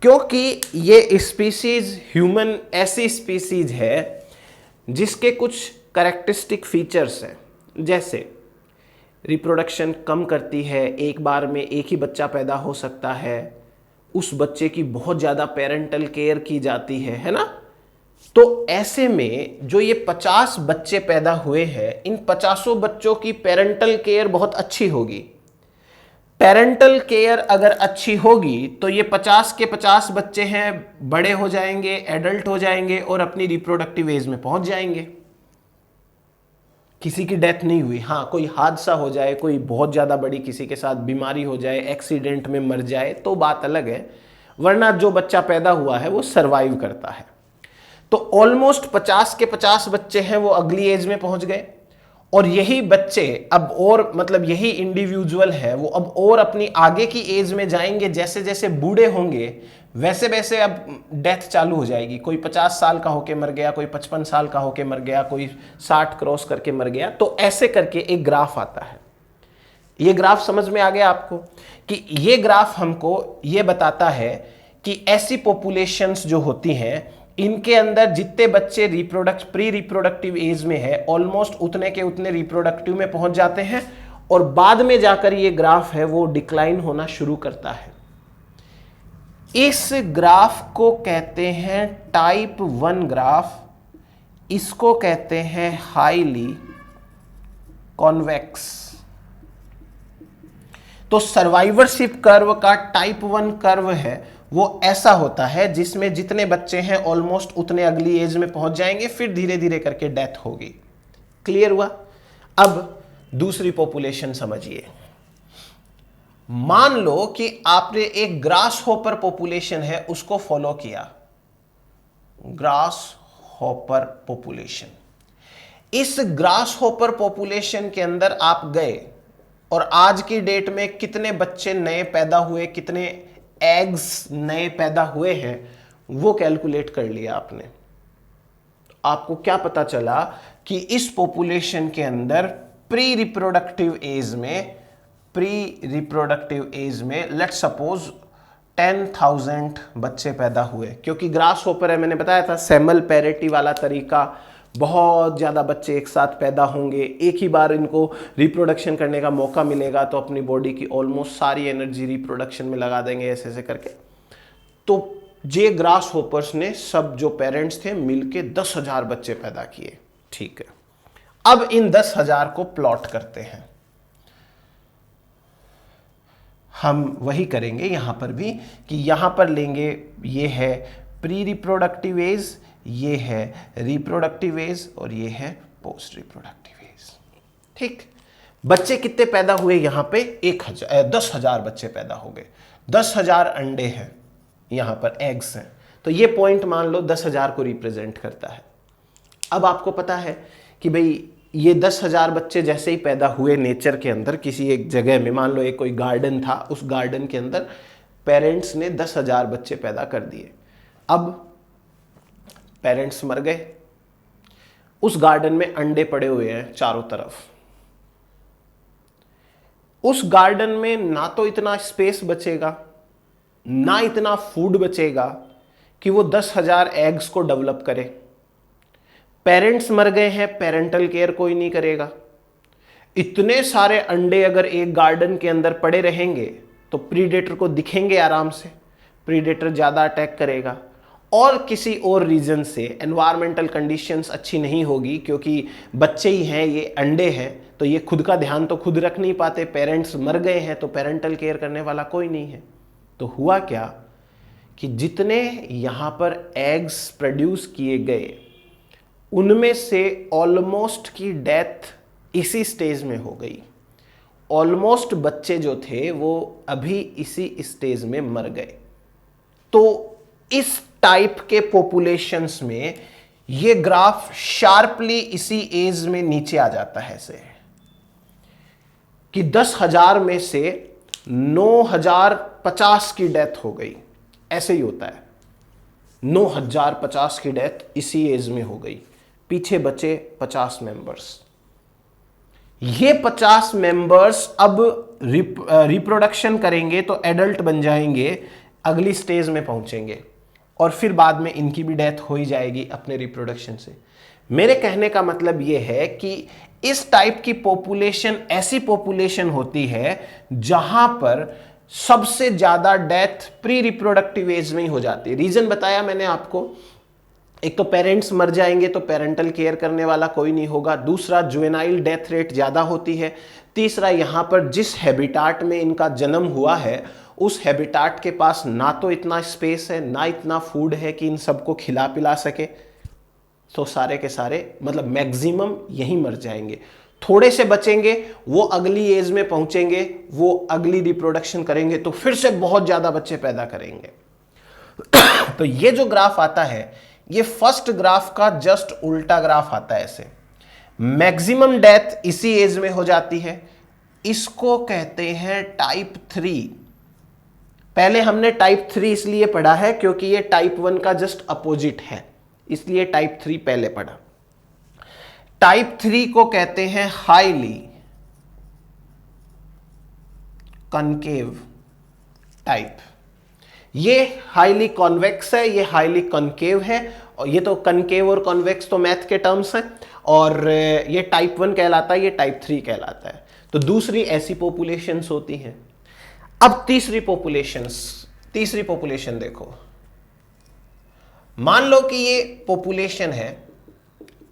क्योंकि ये स्पीसीज ह्यूमन ऐसी स्पीसीज है जिसके कुछ कैरेक्टरिस्टिक फीचर्स हैं, जैसे रिप्रोडक्शन कम करती है, एक बार में एक ही बच्चा पैदा हो सकता है, उस बच्चे की बहुत ज़्यादा पेरेंटल केयर की जाती है ना। तो ऐसे में जो ये 50 बच्चे पैदा हुए हैं, इन 50 बच्चों की पेरेंटल केयर बहुत अच्छी होगी। पेरेंटल केयर अगर अच्छी होगी तो ये 50 के 50 बच्चे हैं, बड़े हो जाएंगे, एडल्ट हो जाएंगे और अपनी रिप्रोडक्टिव एज में पहुंच जाएंगे। किसी की डेथ नहीं हुई, हाँ कोई हादसा हो जाए, कोई बहुत ज़्यादा बड़ी किसी के साथ बीमारी हो जाए, एक्सीडेंट में मर जाए तो बात अलग है, वरना जो बच्चा पैदा हुआ है वो सरवाइव करता है। तो ऑलमोस्ट 50 के 50 बच्चे हैं वो अगली एज में पहुंच गए, और यही बच्चे अब और मतलब यही इंडिविजुअल है वो अब और अपनी आगे की एज में जाएंगे, जैसे जैसे बूढ़े होंगे वैसे वैसे अब डेथ चालू हो जाएगी। कोई 50 साल का होके मर गया, कोई 55 साल का होके मर गया, कोई 60 क्रॉस करके मर गया। तो ऐसे करके एक ग्राफ आता है। ये ग्राफ समझ में आ गया आपको कि ये ग्राफ हमको ये बताता है कि ऐसी पॉपुलेशंस जो होती हैं इनके अंदर जितने बच्चे प्री रिप्रोडक्टिव एज में है ऑलमोस्ट उतने के उतने रिप्रोडक्टिव में पहुंच जाते हैं, और बाद में जाकर ये ग्राफ है वो डिक्लाइन होना शुरू करता है। इस ग्राफ को कहते हैं टाइप 1 ग्राफ, इसको कहते हैं हाईली कॉन्वेक्स। तो सर्वाइवरशिप कर्व का टाइप 1 कर्व है वो ऐसा होता है जिसमें जितने बच्चे हैं ऑलमोस्ट उतने अगली एज में पहुंच जाएंगे, फिर धीरे धीरे करके डेथ होगी। क्लियर हुआ? अब दूसरी पॉपुलेशन समझिए। मान लो कि आपने एक ग्रास हॉपर पॉपुलेशन है उसको फॉलो किया, ग्रास हॉपर पॉपुलेशन। इस ग्रास हॉपर पॉपुलेशन के अंदर आप गए और आज की डेट में कितने बच्चे नए पैदा हुए, कितने एग्स नए पैदा हुए हैं वो कैलकुलेट कर लिया आपने। आपको क्या पता चला कि इस पॉपुलेशन के अंदर प्री रिप्रोडक्टिव एज में लेट्स सपोज 10,000 बच्चे पैदा हुए, क्योंकि ग्रास हॉपर है, मैंने बताया था सेमल पैरिटी वाला तरीका, बहुत ज़्यादा बच्चे एक साथ पैदा होंगे, एक ही बार इनको रिप्रोडक्शन करने का मौका मिलेगा तो अपनी बॉडी की ऑलमोस्ट सारी एनर्जी रिप्रोडक्शन में लगा देंगे, ऐसे ऐसे करके। तो जे ग्रास होपर्स ने सब जो पेरेंट्स थे मिलके 10,000 बच्चे पैदा किए। ठीक है, अब इन 10,000 को प्लॉट करते हैं। हम वही करेंगे यहां पर भी कि यहां पर लेंगे, ये है प्री रिप्रोडक्टिव एज, ये है रिप्रोडक्टिव एज और ये है पोस्ट रिप्रोडक्टिव एज। ठीक, बच्चे कितने पैदा हुए यहां पे? 10,000 बच्चे पैदा हो गए, 10,000 अंडे हैं यहां पर, एग्स हैं। तो ये पॉइंट मान लो 10,000 को रिप्रेजेंट करता है। अब आपको पता है कि भाई ये 10,000 बच्चे जैसे ही पैदा हुए नेचर के अंदर किसी एक जगह में, मान लो एक कोई गार्डन था, उस गार्डन के अंदर पेरेंट्स ने 10,000 बच्चे पैदा कर दिए। अब पेरेंट्स मर गए, उस गार्डन में अंडे पड़े हुए हैं चारों तरफ। उस गार्डन में ना तो इतना स्पेस बचेगा, ना इतना फूड बचेगा कि वो 10,000 एग्स को डेवलप करे। पेरेंट्स मर गए हैं, पेरेंटल केयर कोई नहीं करेगा। इतने सारे अंडे अगर एक गार्डन के अंदर पड़े रहेंगे तो प्रीडेटर को दिखेंगे आराम से, प्रीडेटर ज्यादा अटैक करेगा। और किसी और रीजन से एनवायरमेंटल कंडीशंस अच्छी नहीं होगी, क्योंकि बच्चे ही हैं, ये अंडे हैं, तो ये खुद का ध्यान तो खुद रख नहीं पाते, पेरेंट्स मर गए हैं तो पेरेंटल केयर करने वाला कोई नहीं है। तो हुआ क्या कि जितने यहां पर एग्स प्रोड्यूस किए गए उनमें से ऑलमोस्ट की डेथ इसी स्टेज में हो गई। ऑलमोस्ट बच्चे जो थे वो अभी इसी स्टेज में मर गए। तो इस टाइप के पॉपुलेशंस में ये ग्राफ शार्पली इसी एज में नीचे आ जाता है, ऐसे कि 10,000 में से 9,050 की डेथ हो गई। ऐसे ही होता है, 9,050 की डेथ इसी एज में हो गई। पीछे बचे 50 मेंबर्स। ये 50 मेंबर्स अब रिप्रोडक्शन करेंगे तो एडल्ट बन जाएंगे, अगली स्टेज में पहुंचेंगे और फिर बाद में इनकी भी डेथ हो ही जाएगी अपने रिप्रोडक्शन से। मेरे कहने का मतलब यह है कि इस टाइप की पॉपुलेशन ऐसी पॉपुलेशन होती है जहां पर सबसे ज्यादा डेथ प्री रिप्रोडक्टिव एज में ही हो जाती है। रीजन बताया मैंने आपको एक तो पेरेंट्स मर जाएंगे तो पेरेंटल केयर करने वाला कोई नहीं होगा, दूसरा जुवेनाइल डेथ रेट ज़्यादा होती है, तीसरा यहाँ पर जिस हैबिटाट में इनका जन्म हुआ है उस हैबिटाट के पास ना तो इतना स्पेस है ना इतना फूड है कि इन सबको खिला पिला सके, तो सारे के सारे मतलब मैक्सिमम यहीं मर जाएंगे। थोड़े से बचेंगे, वो अगली एज में पहुंचेंगे, वो अगली रिप्रोडक्शन करेंगे तो फिर से बहुत ज्यादा बच्चे पैदा करेंगे। तो ये जो ग्राफ आता है ये फर्स्ट ग्राफ का जस्ट उल्टा ग्राफ आता है। ऐसे मैक्सिमम डेथ इसी एज में हो जाती है, इसको कहते हैं टाइप 3। पहले हमने टाइप 3 इसलिए पढ़ा है क्योंकि ये टाइप 1 का जस्ट अपोजिट है, इसलिए टाइप 3 पहले पढ़ा। टाइप 3 को कहते हैं हाईली कॉन्केव टाइप। ये हाईली कॉन्वेक्स है, ये हाईली कॉन्केव है, और ये तो कॉन्केव और कॉन्वेक्स तो मैथ के टर्म्स हैं, और ये टाइप 1 कहलाता है, ये टाइप 3 कहलाता है। तो दूसरी ऐसी पॉपुलेशंस होती हैं। अब तीसरी पॉपुलेशन देखो, मान लो कि ये पॉपुलेशन है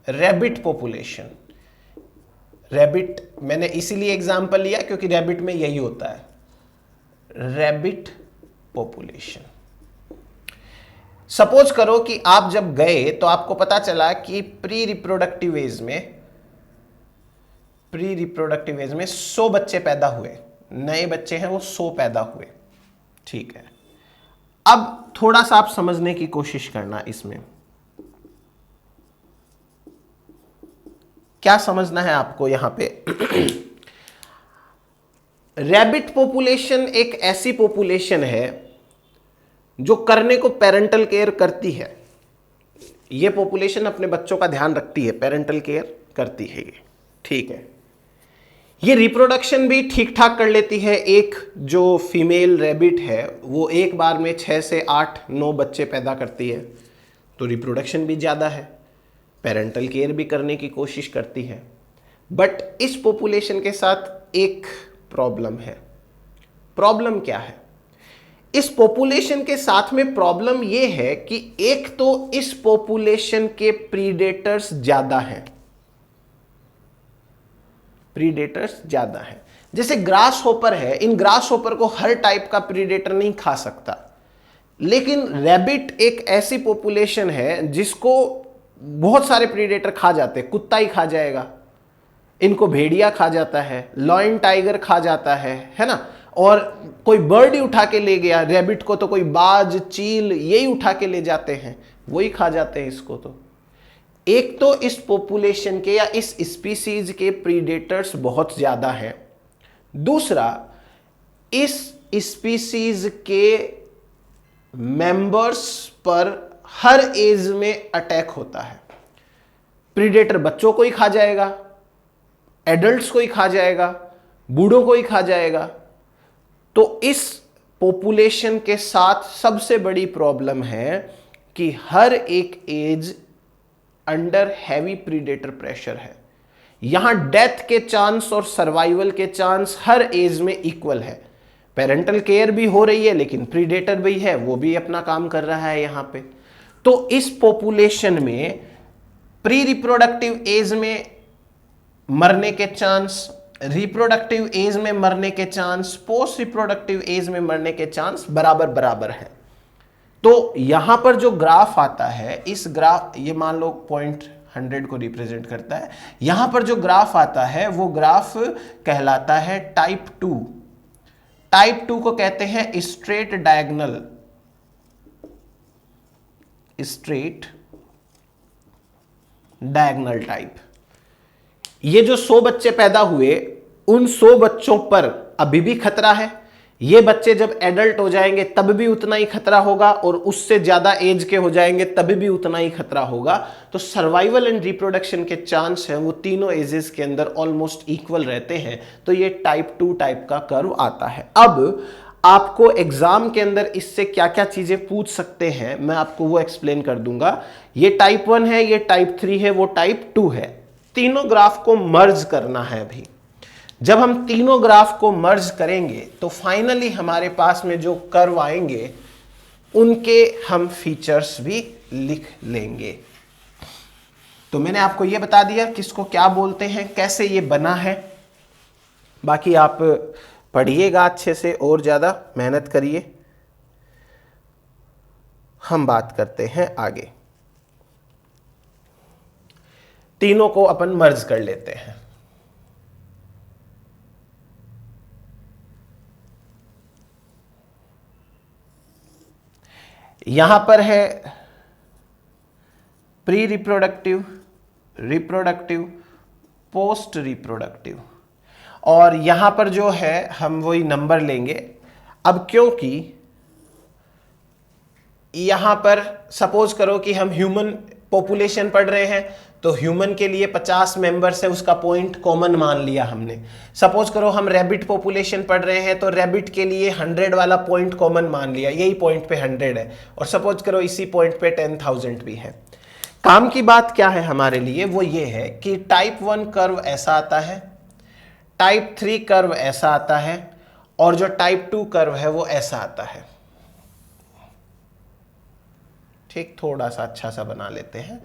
रैबिट पॉपुलेशन। रैबिट मैंने इसीलिए एग्जांपल लिया क्योंकि रैबिट में यही होता है, रैबिट पॉपुलेशन। सपोज करो कि आप जब गए तो आपको पता चला कि प्री रिप्रोडक्टिव एज में 100 बच्चे पैदा हुए, नए बच्चे हैं वो 100 पैदा हुए, ठीक है। अब थोड़ा सा आप समझने की कोशिश करना, इसमें क्या समझना है आपको यहां पे। रैबिट पॉपुलेशन एक ऐसी पॉपुलेशन है जो करने को पेरेंटल केयर करती है। ये पॉपुलेशन अपने बच्चों का ध्यान रखती है, पेरेंटल केयर करती है ये, ठीक है। ये रिप्रोडक्शन भी ठीक ठाक कर लेती है। एक जो फीमेल रैबिट है वो एक बार में 6 से 8-9 बच्चे पैदा करती है, तो रिप्रोडक्शन भी ज़्यादा है, पेरेंटल केयर भी करने की कोशिश करती है। बट इस पॉपुलेशन के साथ एक प्रॉब्लम है। प्रॉब्लम क्या है? इस पॉपुलेशन के साथ में प्रॉब्लम ये है कि एक तो इस पॉपुलेशन के प्रीडेटर्स ज़्यादा हैं, प्रीडेटर्स ज्यादा है। जैसे ग्रास होपर है, इन ग्रास होपर को हर टाइप का प्रीडेटर नहीं खा सकता, लेकिन रैबिट एक ऐसी पॉपुलेशन है जिसको बहुत सारे प्रीडेटर खा जाते हैं। कुत्ता ही खा जाएगा, इनको भेड़िया खा जाता है, लॉयन टाइगर खा जाता है ना, और कोई बर्ड ही उठा के ले गया रैबिट को, तो कोई बाज चील यही उठा के ले जाते हैं, वही खा जाते हैं इसको। तो एक तो इस पॉपुलेशन के या इस स्पीसीज के प्रीडेटर्स बहुत ज्यादा हैं, दूसरा इस स्पीसीज के मेंबर्स पर हर एज में अटैक होता है। प्रीडेटर बच्चों को ही खा जाएगा, एडल्ट्स को ही खा जाएगा, बूढ़ों को ही खा जाएगा। तो इस पॉपुलेशन के साथ सबसे बड़ी प्रॉब्लम है कि हर एक age under heavy predator pressure है। यहां डेथ के चांस और सर्वाइवल के चांस हर एज में इक्वल है। पेरेंटल केयर भी हो रही है लेकिन प्रीडेटर भी है, वो भी अपना काम कर रहा है यहां पे। तो इस पॉपुलेशन में प्री रिप्रोडक्टिव एज में मरने के चांस, रिप्रोडक्टिव एज में मरने के चांस, पोस्ट रिप्रोडक्टिव एज में मरने के चांस बराबर बराबर है। तो यहां पर जो ग्राफ आता है, इस ग्राफ, ये मान लो 0.100 को रिप्रेजेंट करता है, यहां पर जो ग्राफ आता है वो ग्राफ कहलाता है टाइप 2। टाइप 2 को कहते हैं straight diagonal, straight diagonal type. ये जो 100 बच्चे पैदा हुए, उन 100 बच्चों पर अभी भी खतरा है। ये बच्चे जब एडल्ट हो जाएंगे तब भी उतना ही खतरा होगा, और उससे ज्यादा एज के हो जाएंगे तब भी उतना ही खतरा होगा। तो सर्वाइवल एंड रिप्रोडक्शन के चांस हैं वो तीनों एजेस के अंदर ऑलमोस्ट इक्वल रहते हैं। तो ये टाइप 2 टाइप का कर्व आता है। अब आपको एग्जाम के अंदर इससे क्या क्या चीजें पूछ सकते हैं, मैं आपको वो एक्सप्लेन कर दूंगा। ये टाइप 1 है, ये टाइप 3 है, वो टाइप 2 है। तीनों ग्राफ को मर्ज करना है अभी। जब हम तीनों ग्राफ को मर्ज करेंगे तो फाइनली हमारे पास में जो कर्व आएंगे उनके हम फीचर्स भी लिख लेंगे। तो मैंने आपको ये बता दिया किसको क्या बोलते हैं, कैसे ये बना है। बाकी आप पढ़िएगा अच्छे से और ज़्यादा मेहनत करिए। हम बात करते हैं आगे। तीनों को अपन मर्ज कर लेते हैं। यहां पर है pre reproductive, reproductive, post reproductive, और यहां पर जो है हम वही नंबर लेंगे। अब क्योंकि यहां पर सपोज करो कि हम ह्यूमन पॉपुलेशन पढ़ रहे हैं, तो ह्यूमन के लिए 50 मेंबर्स है, उसका पॉइंट कॉमन मान लिया हमने। सपोज करो हम रैबिट पॉपुलेशन पढ़ रहे हैं, तो रैबिट के लिए 100 वाला पॉइंट कॉमन मान लिया, यही पॉइंट पे 100 है, और सपोज करो इसी पॉइंट पे 10,000 भी है। काम की बात क्या है हमारे लिए, वो ये है कि टाइप 1 कर्व ऐसा आता है, टाइप 3 कर्व ऐसा आता है, और जो टाइप 2 कर्व है वो ऐसा आता है। ठीक, थोड़ा सा अच्छा सा बना लेते हैं।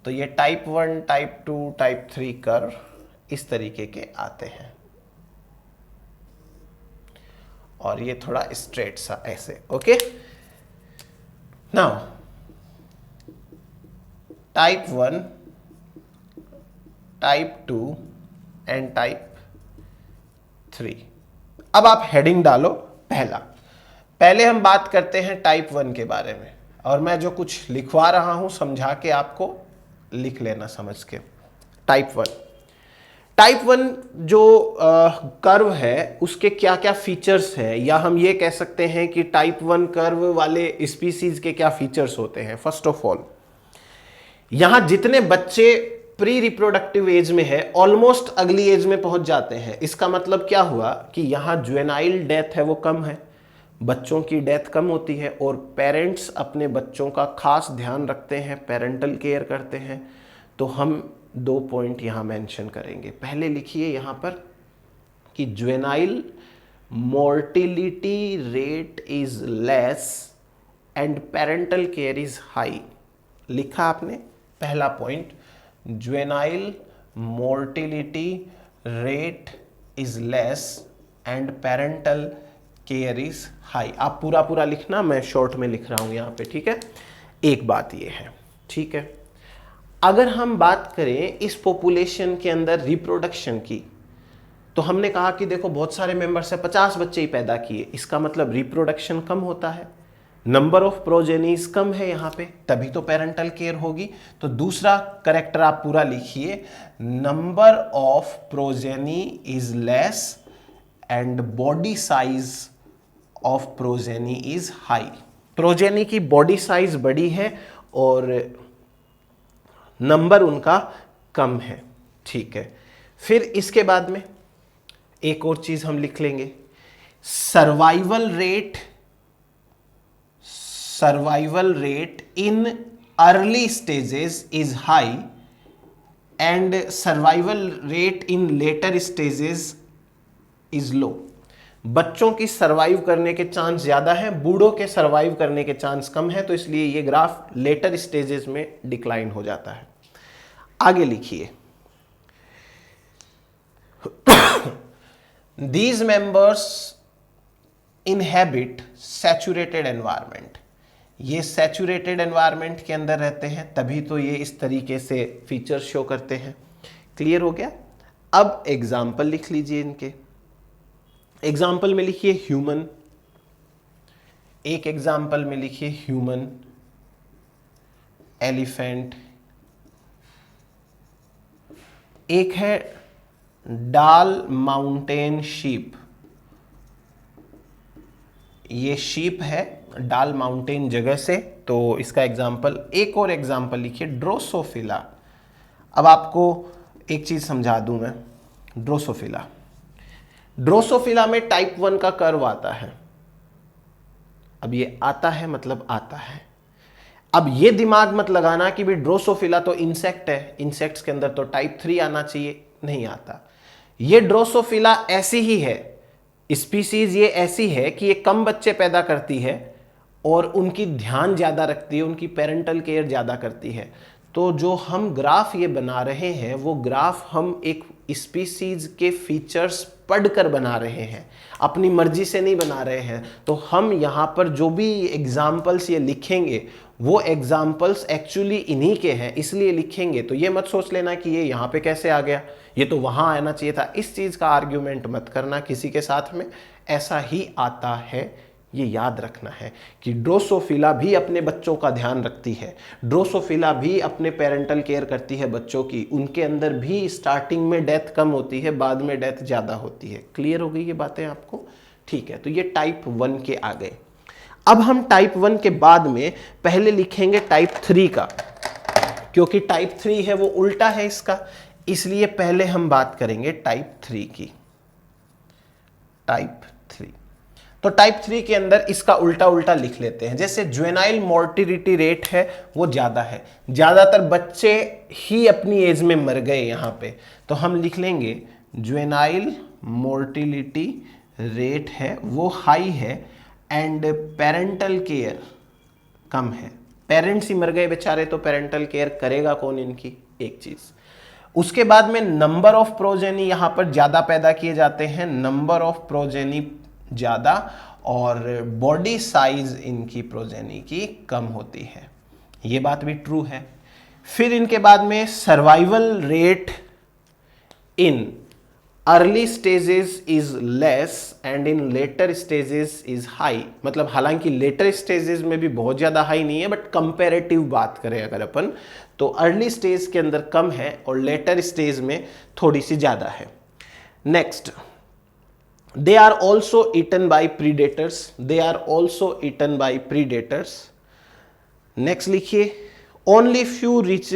तो ये टाइप 1, टाइप 2, टाइप 3 कर्व इस तरीके के आते हैं, और ये थोड़ा स्ट्रेट सा ऐसे। Okay, now type 1, type 2 and type 3। अब आप हेडिंग डालो पहले हम बात करते हैं टाइप 1 के बारे में, और मैं जो कुछ लिखवा रहा हूं समझा के आपको लिख लेना समझ के। टाइप 1 जो कर्व है उसके क्या क्या फीचर्स हैं, या हम ये कह सकते हैं कि टाइप 1 कर्व वाले स्पीसीज के क्या फीचर्स होते हैं। फर्स्ट ऑफ ऑल, यहां जितने बच्चे प्री रिप्रोडक्टिव एज में है, ऑलमोस्ट अगली एज में पहुंच जाते हैं। इसका मतलब क्या हुआ कि यहां जुवेनाइल डेथ है वो कम है, बच्चों की डेथ कम होती है, और पेरेंट्स अपने बच्चों का खास ध्यान रखते हैं, पेरेंटल केयर करते हैं। तो हम 2 पॉइंट यहां मेंशन करेंगे। पहले लिखिए यहां पर कि juvenile mortality rate is less and parental care is high. लिखा आपने पहला point, juvenile mortality rate is less and parental care is high. आप पूरा लिखना, मैं शॉर्ट में लिख रहा हूं यहां पे, ठीक है। एक बात ये है, ठीक है। अगर हम बात करें इस पॉपुलेशन के अंदर रिप्रोडक्शन की, तो हमने कहा कि देखो बहुत सारे मेंबर्स है, 50 बच्चे ही पैदा किए, इसका मतलब रिप्रोडक्शन कम होता है, नंबर ऑफ प्रोजेनीज कम है यहां पे, तभी तो पेरेंटल केयर होगी। तो दूसरा करेक्टर आप पूरा लिखिए, number of progeny is less and body size of progeny is high. Progeny की बॉडी साइज बड़ी है और नंबर उनका कम है, ठीक है। फिर इसके बाद में एक और चीज हम लिख लेंगे, survival rate in early stages is high and survival rate in later stages is low. बच्चों की सर्वाइव करने के चांस ज्यादा हैं, बूढ़ों के सर्वाइव करने के चांस कम है, तो इसलिए ये ग्राफ लेटर स्टेजेस में डिक्लाइन हो जाता है। आगे लिखिए, These members inhabit saturated environment। ये सैचुरेटेड एनवायरनमेंट के अंदर रहते हैं, तभी तो ये इस तरीके से फीचर शो करते हैं। क्लियर हो गया। अब एग्जाम्पल लिख लीजिए इनके। एग्जाम्पल में लिखिए ह्यूमन, एक एग्जाम्पल में लिखिए ह्यूमन, एलिफेंट, एक है डाल माउंटेन शीप। ये शीप है डाल माउंटेन जगह से, तो इसका एग्जाम्पल। एक और एग्जाम्पल लिखिए ड्रोसोफिला। अब आपको एक चीज समझा दूं मैं, ड्रोसोफिला में टाइप 1 का कर्व आता है। अब ये आता है मतलब आता है। अब ये दिमाग मत लगाना कि भी ड्रोसोफिला तो इंसेक्ट है, इंसेक्ट्स के अंदर तो टाइप 3 आना चाहिए, नहीं आता। ये ड्रोसोफिला ऐसी ही है, स्पीसीज ये ऐसी है कि ये कम बच्चे पैदा करती है और उनकी ध्यान ज़्यादा रखती है, उनकी पेरेंटल केयर ज़्यादा करती है। तो जो हम ग्राफ ये बना रहे हैं वो ग्राफ हम एक स्पीसीज के फीचर्स पढ़कर बना रहे हैं, अपनी मर्जी से नहीं बना रहे हैं। तो हम यहाँ पर जो भी एग्जाम्पल्स ये लिखेंगे वो एग्जाम्पल्स एक्चुअली इन्हीं के हैं, इसलिए लिखेंगे। तो ये मत सोच लेना कि ये यहाँ पे कैसे आ गया, ये तो वहाँ आना चाहिए था। इस चीज़ का आर्ग्यूमेंट मत करना किसी के साथ में, ऐसा ही आता है। ये याद रखना है कि ड्रोसोफिला भी अपने बच्चों का ध्यान रखती है, ड्रोसोफिला भी अपने पेरेंटल केयर करती है बच्चों की। उनके अंदर भी स्टार्टिंग में डेथ कम होती है, बाद में डेथ ज़्यादा होती है। क्लियर हो गई ये बातें आपको? ठीक है, तो ये टाइप 1 के आ गए। अब हम टाइप 1 के बाद में पहले लिखेंगे टाइप 3 का, क्योंकि टाइप 3 है वो उल्टा है इसका, इसलिए पहले हम बात करेंगे टाइप 3 की। टाइप 3, तो टाइप 3 के अंदर इसका उल्टा उल्टा लिख लेते हैं। जैसे जुवेनाइल मोर्टिलिटी रेट है वो ज़्यादा है, ज़्यादातर बच्चे ही अपनी एज में मर गए यहाँ पे, तो हम लिख लेंगे जुवेनाइल मोर्टिलिटी रेट है वो हाई है एंड पेरेंटल केयर कम है। पेरेंट्स ही मर गए बेचारे, तो पेरेंटल केयर करेगा कौन इनकी? एक चीज़। उसके बाद में नंबर ऑफ प्रोजेनी यहाँ पर ज़्यादा पैदा किए जाते हैं, नंबर ऑफ प्रोजेनी ज़्यादा, और बॉडी साइज इनकी प्रोजेनी की कम होती है। ये बात भी ट्रू है। फिर इनके बाद में survival rate in early stages is less and in later stages is high. मतलब हालांकि लेटर स्टेजेस में भी बहुत ज़्यादा हाई नहीं है, बट कंपेरेटिव बात करें अगर अपन, तो अर्ली स्टेज के अंदर कम है और लेटर स्टेज में थोड़ी सी ज़्यादा है। Next, they are also eaten by predators, they are also eaten by predators। next लिखिए, only few reach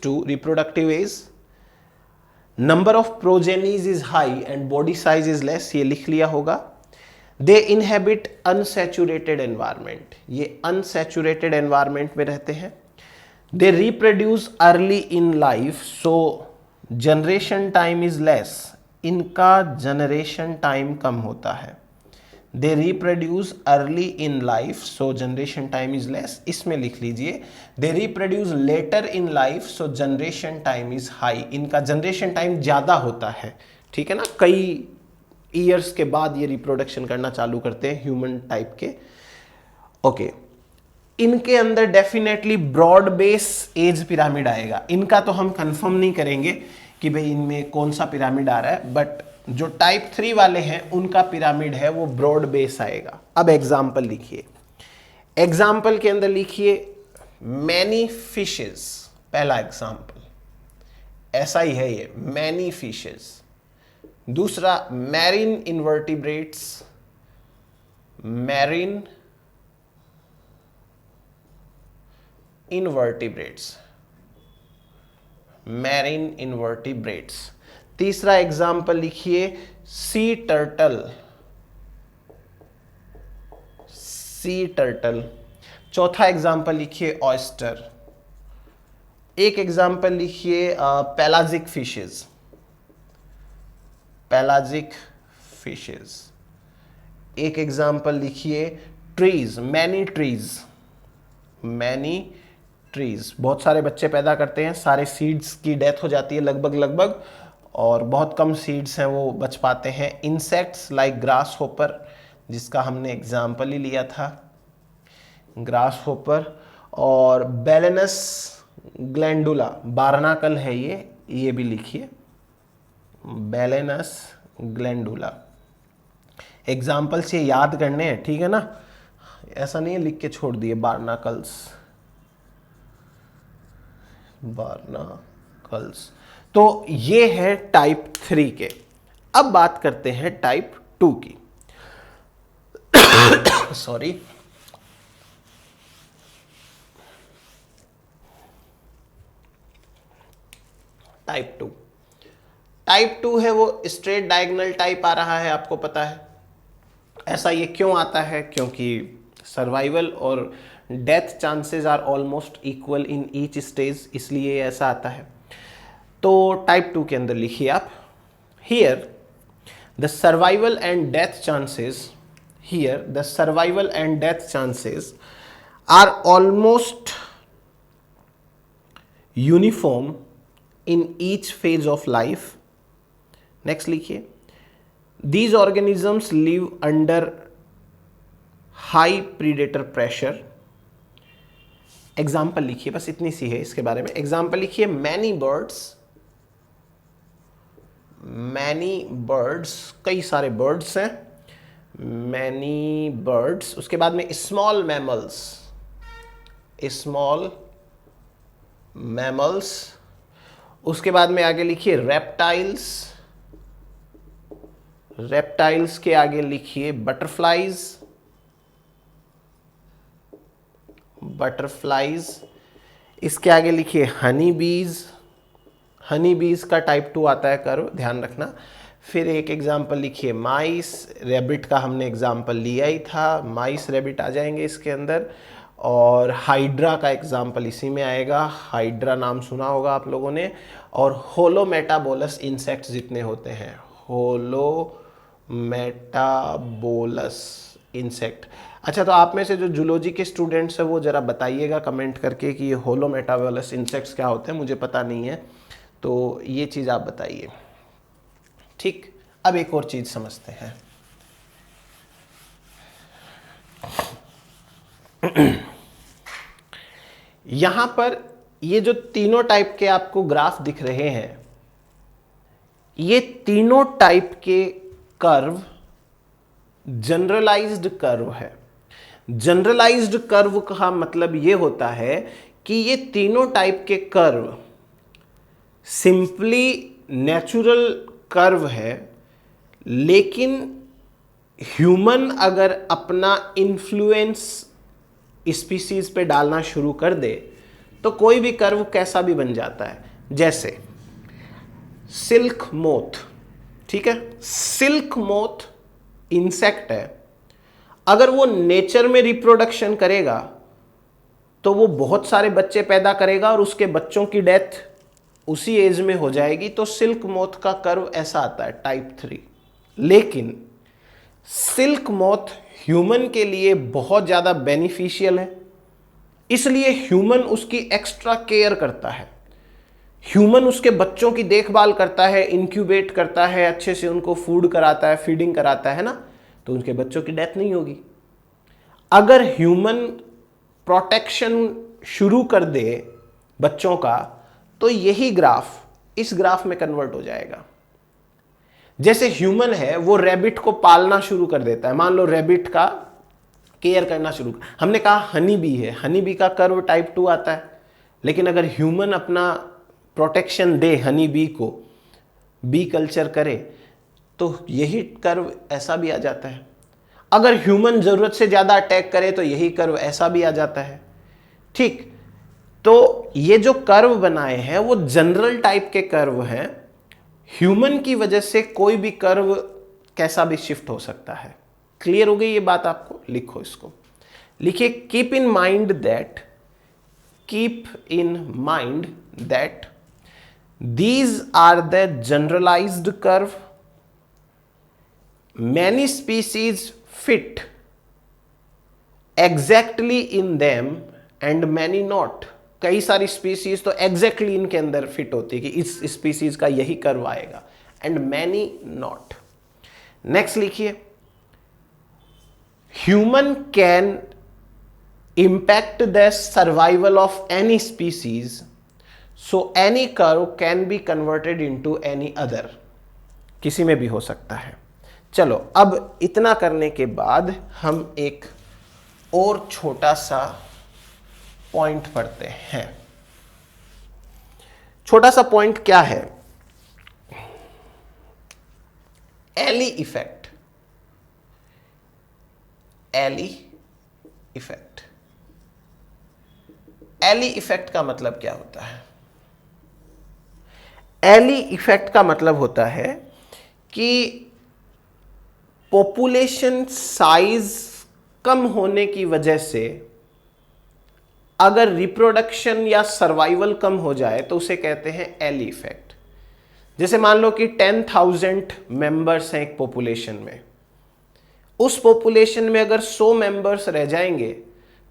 to reproductive age, number of progenies is high and body size is less, ये लिख लिया होगा। they inhabit unsaturated environment, ये unsaturated environment में रहते हैं। they reproduce early in life so generation time is less, इनका generation time कम होता है। They reproduce early in life so generation time is less, इसमें लिख लीजिए they reproduce later in life so generation time is high, इनका generation time ज़्यादा होता है। ठीक है ना, कई ईयर्स के बाद ये रिप्रोडक्शन करना चालू करते हैं ह्यूमन टाइप के। ओके, इनके अंदर definitely broad base age pyramid आएगा। इनका तो हम कंफर्म नहीं करेंगे कि भाई इनमें कौन सा पिरामिड आ रहा है, बट जो टाइप 3 वाले हैं उनका पिरामिड है वो ब्रॉड बेस आएगा। अब एग्जाम्पल लिखिए, एग्जाम्पल के अंदर लिखिए मैनी फिशेस, पहला एग्जाम्पल ऐसा ही है ये, मैनी फिशेस। दूसरा marine invertebrates, marine invertebrates, marine invertebrates. तीसरा एग्जाम्पल लिखिए सी टर्टल, सी टर्टल। चौथा एग्जाम्पल लिखिए ऑयस्टर। एक एग्जाम्पल लिखिए पेलाजिक फिशेस, पेलाजिक फिशेस। एक एग्जाम्पल लिखिए trees, many trees, many trees. बहुत सारे बच्चे पैदा करते हैं, सारे सीड्स की डेथ हो जाती है लगभग, और बहुत कम सीड्स हैं वो बच पाते हैं। इंसेक्ट्स लाइक ग्रास होपर, जिसका हमने एग्जाम्पल ही लिया था, ग्रास होपर। और बैलेनस ग्लैंडुला, बारनाकल है ये भी लिखिए, बैलेनस ग्लैंडुला। एग्जाम्पल्स ये याद करने हैं, ठीक है ना, ऐसा नहीं है लिख के छोड़ दिए बारनाकल्स, बारनाकल्स। तो ये है टाइप 3 के। अब बात करते हैं टाइप 2 की। सॉरी, टाइप 2, टाइप 2 है वो स्ट्रेट डायगोनल टाइप आ रहा है, आपको पता है। ऐसा ये क्यों आता है? क्योंकि सर्वाइवल और death chances are almost equal in each stage, इसलिए ऐसा आता है। तो टाइप 2 के अंदर लिखिए आप, here the survival and death chances here the survival and death chances are almost uniform in each phase of life. Next लिखिए, these organisms live under high predator pressure. Example लिखिए, बस इतनी सी है इसके बारे में. एग्जाम्पल लिखिए, मैनी बर्ड्स, कई सारे बर्ड्स हैं, मैनी बर्ड्स. उसके बाद में स्मॉल मैमल्स. उसके बाद में आगे लिखिए रेप्टाइल्स के आगे लिखिए बटरफ्लाइज. इसके आगे लिखिए हनी बीज का टाइप 2 आता है कर्व, ध्यान रखना. फिर एक एग्जाम्पल लिखिए माइस, रैबिट का हमने एग्जाम्पल लिया ही था, माइस रैबिट आ जाएंगे इसके अंदर. और हाइड्रा का एग्जाम्पल इसी में आएगा, हाइड्रा नाम सुना होगा आप लोगों ने. और होलोमेटाबोलस इंसेक्ट्स जितने होते हैं, होलोमेटाबोलस इंसेक्ट. अच्छा, तो आप में से जो जूलॉजी के स्टूडेंट्स हैं वो ज़रा बताइएगा कमेंट करके कि ये होलोमेटाबोलस इंसेक्ट्स क्या होते हैं, मुझे पता नहीं है, तो ये चीज़ आप बताइए. ठीक, अब एक और चीज़ समझते हैं. यहां पर ये जो तीनों टाइप के आपको ग्राफ दिख रहे हैं, ये तीनों टाइप के कर्व जनरलाइज्ड कर्व है. जनरलाइज्ड कर्व का मतलब ये होता है कि ये तीनों टाइप के कर्व सिंपली नेचुरल कर्व है, लेकिन ह्यूमन अगर अपना इन्फ्लुएंस स्पीसीज पे डालना शुरू कर दे तो कोई भी कर्व कैसा भी बन जाता है. जैसे सिल्क मोथ, ठीक है, सिल्क मोथ इंसेक्ट है, अगर वो नेचर में रिप्रोडक्शन करेगा तो वो बहुत सारे बच्चे पैदा करेगा और उसके बच्चों की डेथ उसी एज में हो जाएगी. तो सिल्क मोथ का कर्व ऐसा आता है टाइप 3. लेकिन सिल्क मोथ ह्यूमन के लिए बहुत ज़्यादा बेनिफिशियल है, इसलिए ह्यूमन उसकी एक्स्ट्रा केयर करता है. ह्यूमन उसके बच्चों की देखभाल करता है, इंक्यूबेट करता है, अच्छे से उनको फूड कराता है, फीडिंग कराता है ना, तो उनके बच्चों की डेथ नहीं होगी. अगर ह्यूमन प्रोटेक्शन शुरू कर दे बच्चों का तो यही ग्राफ इस ग्राफ में कन्वर्ट हो जाएगा. जैसे ह्यूमन है वो रैबिट को पालना शुरू कर देता है, मान लो रैबिट का केयर करना शुरू, हमने कहा हनी बी है, हनी बी का कर्व टाइप 2 आता है. लेकिन अगर ह्यूमन अपना प्रोटेक्शन दे हनी बी को, बी कल्चर करे, तो यही कर्व ऐसा भी आ जाता है. अगर ह्यूमन ज़रूरत से ज़्यादा अटैक करे तो यही कर्व ऐसा भी आ जाता है. ठीक, तो ये जो कर्व बनाए हैं वो जनरल टाइप के कर्व हैं. ह्यूमन की वजह से कोई भी कर्व कैसा भी शिफ्ट हो सकता है. क्लियर हो गई ये बात आपको? लिखो इसको, लिखिए keep in mind that these are the generalized curve. Many species fit exactly in them and many not. कई सारी स्पीसीज तो एग्जैक्टली इनके अंदर फिट होती है कि इस स्पीसीज का यही कर्व आएगा, एंड मैनी नॉट. नेक्स्ट लिखिए, human can impact the survival of any species, so any curve can be converted into any other. किसी में भी हो सकता है. चलो, अब इतना करने के बाद हम एक और छोटा सा पॉइंट पढ़ते हैं. छोटा सा पॉइंट क्या है? Eli effect. एली इफेक्ट का मतलब क्या होता है? एली इफेक्ट का मतलब होता है कि पॉपुलेशन साइज कम होने की वजह से अगर रिप्रोडक्शन या सर्वाइवल कम हो जाए तो उसे कहते हैं एली इफेक्ट. जैसे मान लो कि 10,000 मेंबर्स हैं एक पॉपुलेशन में, उस पॉपुलेशन में अगर 100 मेंबर्स रह जाएंगे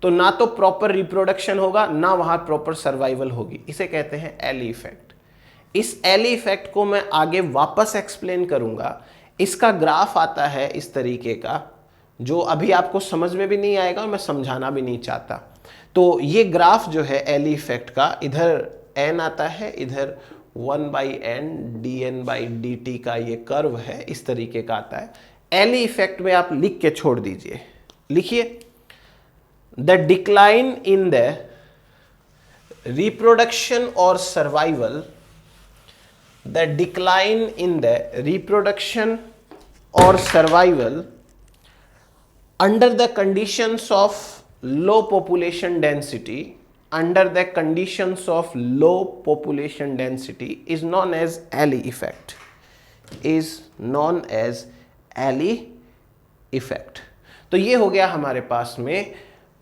तो ना तो प्रॉपर रिप्रोडक्शन होगा, ना वहां प्रॉपर सर्वाइवल होगी। इसे कहते हैं एली इफेक्ट। इस एली इफेक्ट को मैं आगे वापस एक्सप्लेन करूंगा। इसका ग्राफ आता है इस तरीके का, जो अभी आपको समझ में भी नहीं आएगा और मैं समझाना भी नहीं चाहता। तो ये ग्राफ जो है एली इफेक्ट का, इधर n आता है, इधर 1/n dn/dt का ये कर्व है, इस तरीके का आता है। एली इफेक्ट में आप लिख के छोड़ दीजिए, लिखिए the decline in the reproduction और survival, the decline in the reproduction और survival under the conditions of low population density, under the conditions of low population density is known as Alley effect, is known as Alley effect। तो ये हो गया हमारे पास में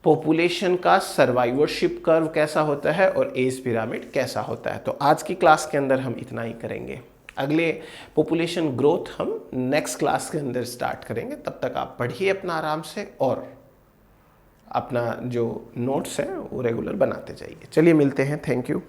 population का survivorship curve कैसा होता है और एज पिरामिड कैसा होता है। तो आज की क्लास के अंदर हम इतना ही करेंगे। अगले पॉपुलेशन ग्रोथ हम नेक्स्ट क्लास के अंदर स्टार्ट करेंगे। तब तक आप पढ़िए अपना आराम से और अपना जो नोट्स है वो रेगुलर बनाते जाइए। चलिए मिलते हैं, थैंक यू।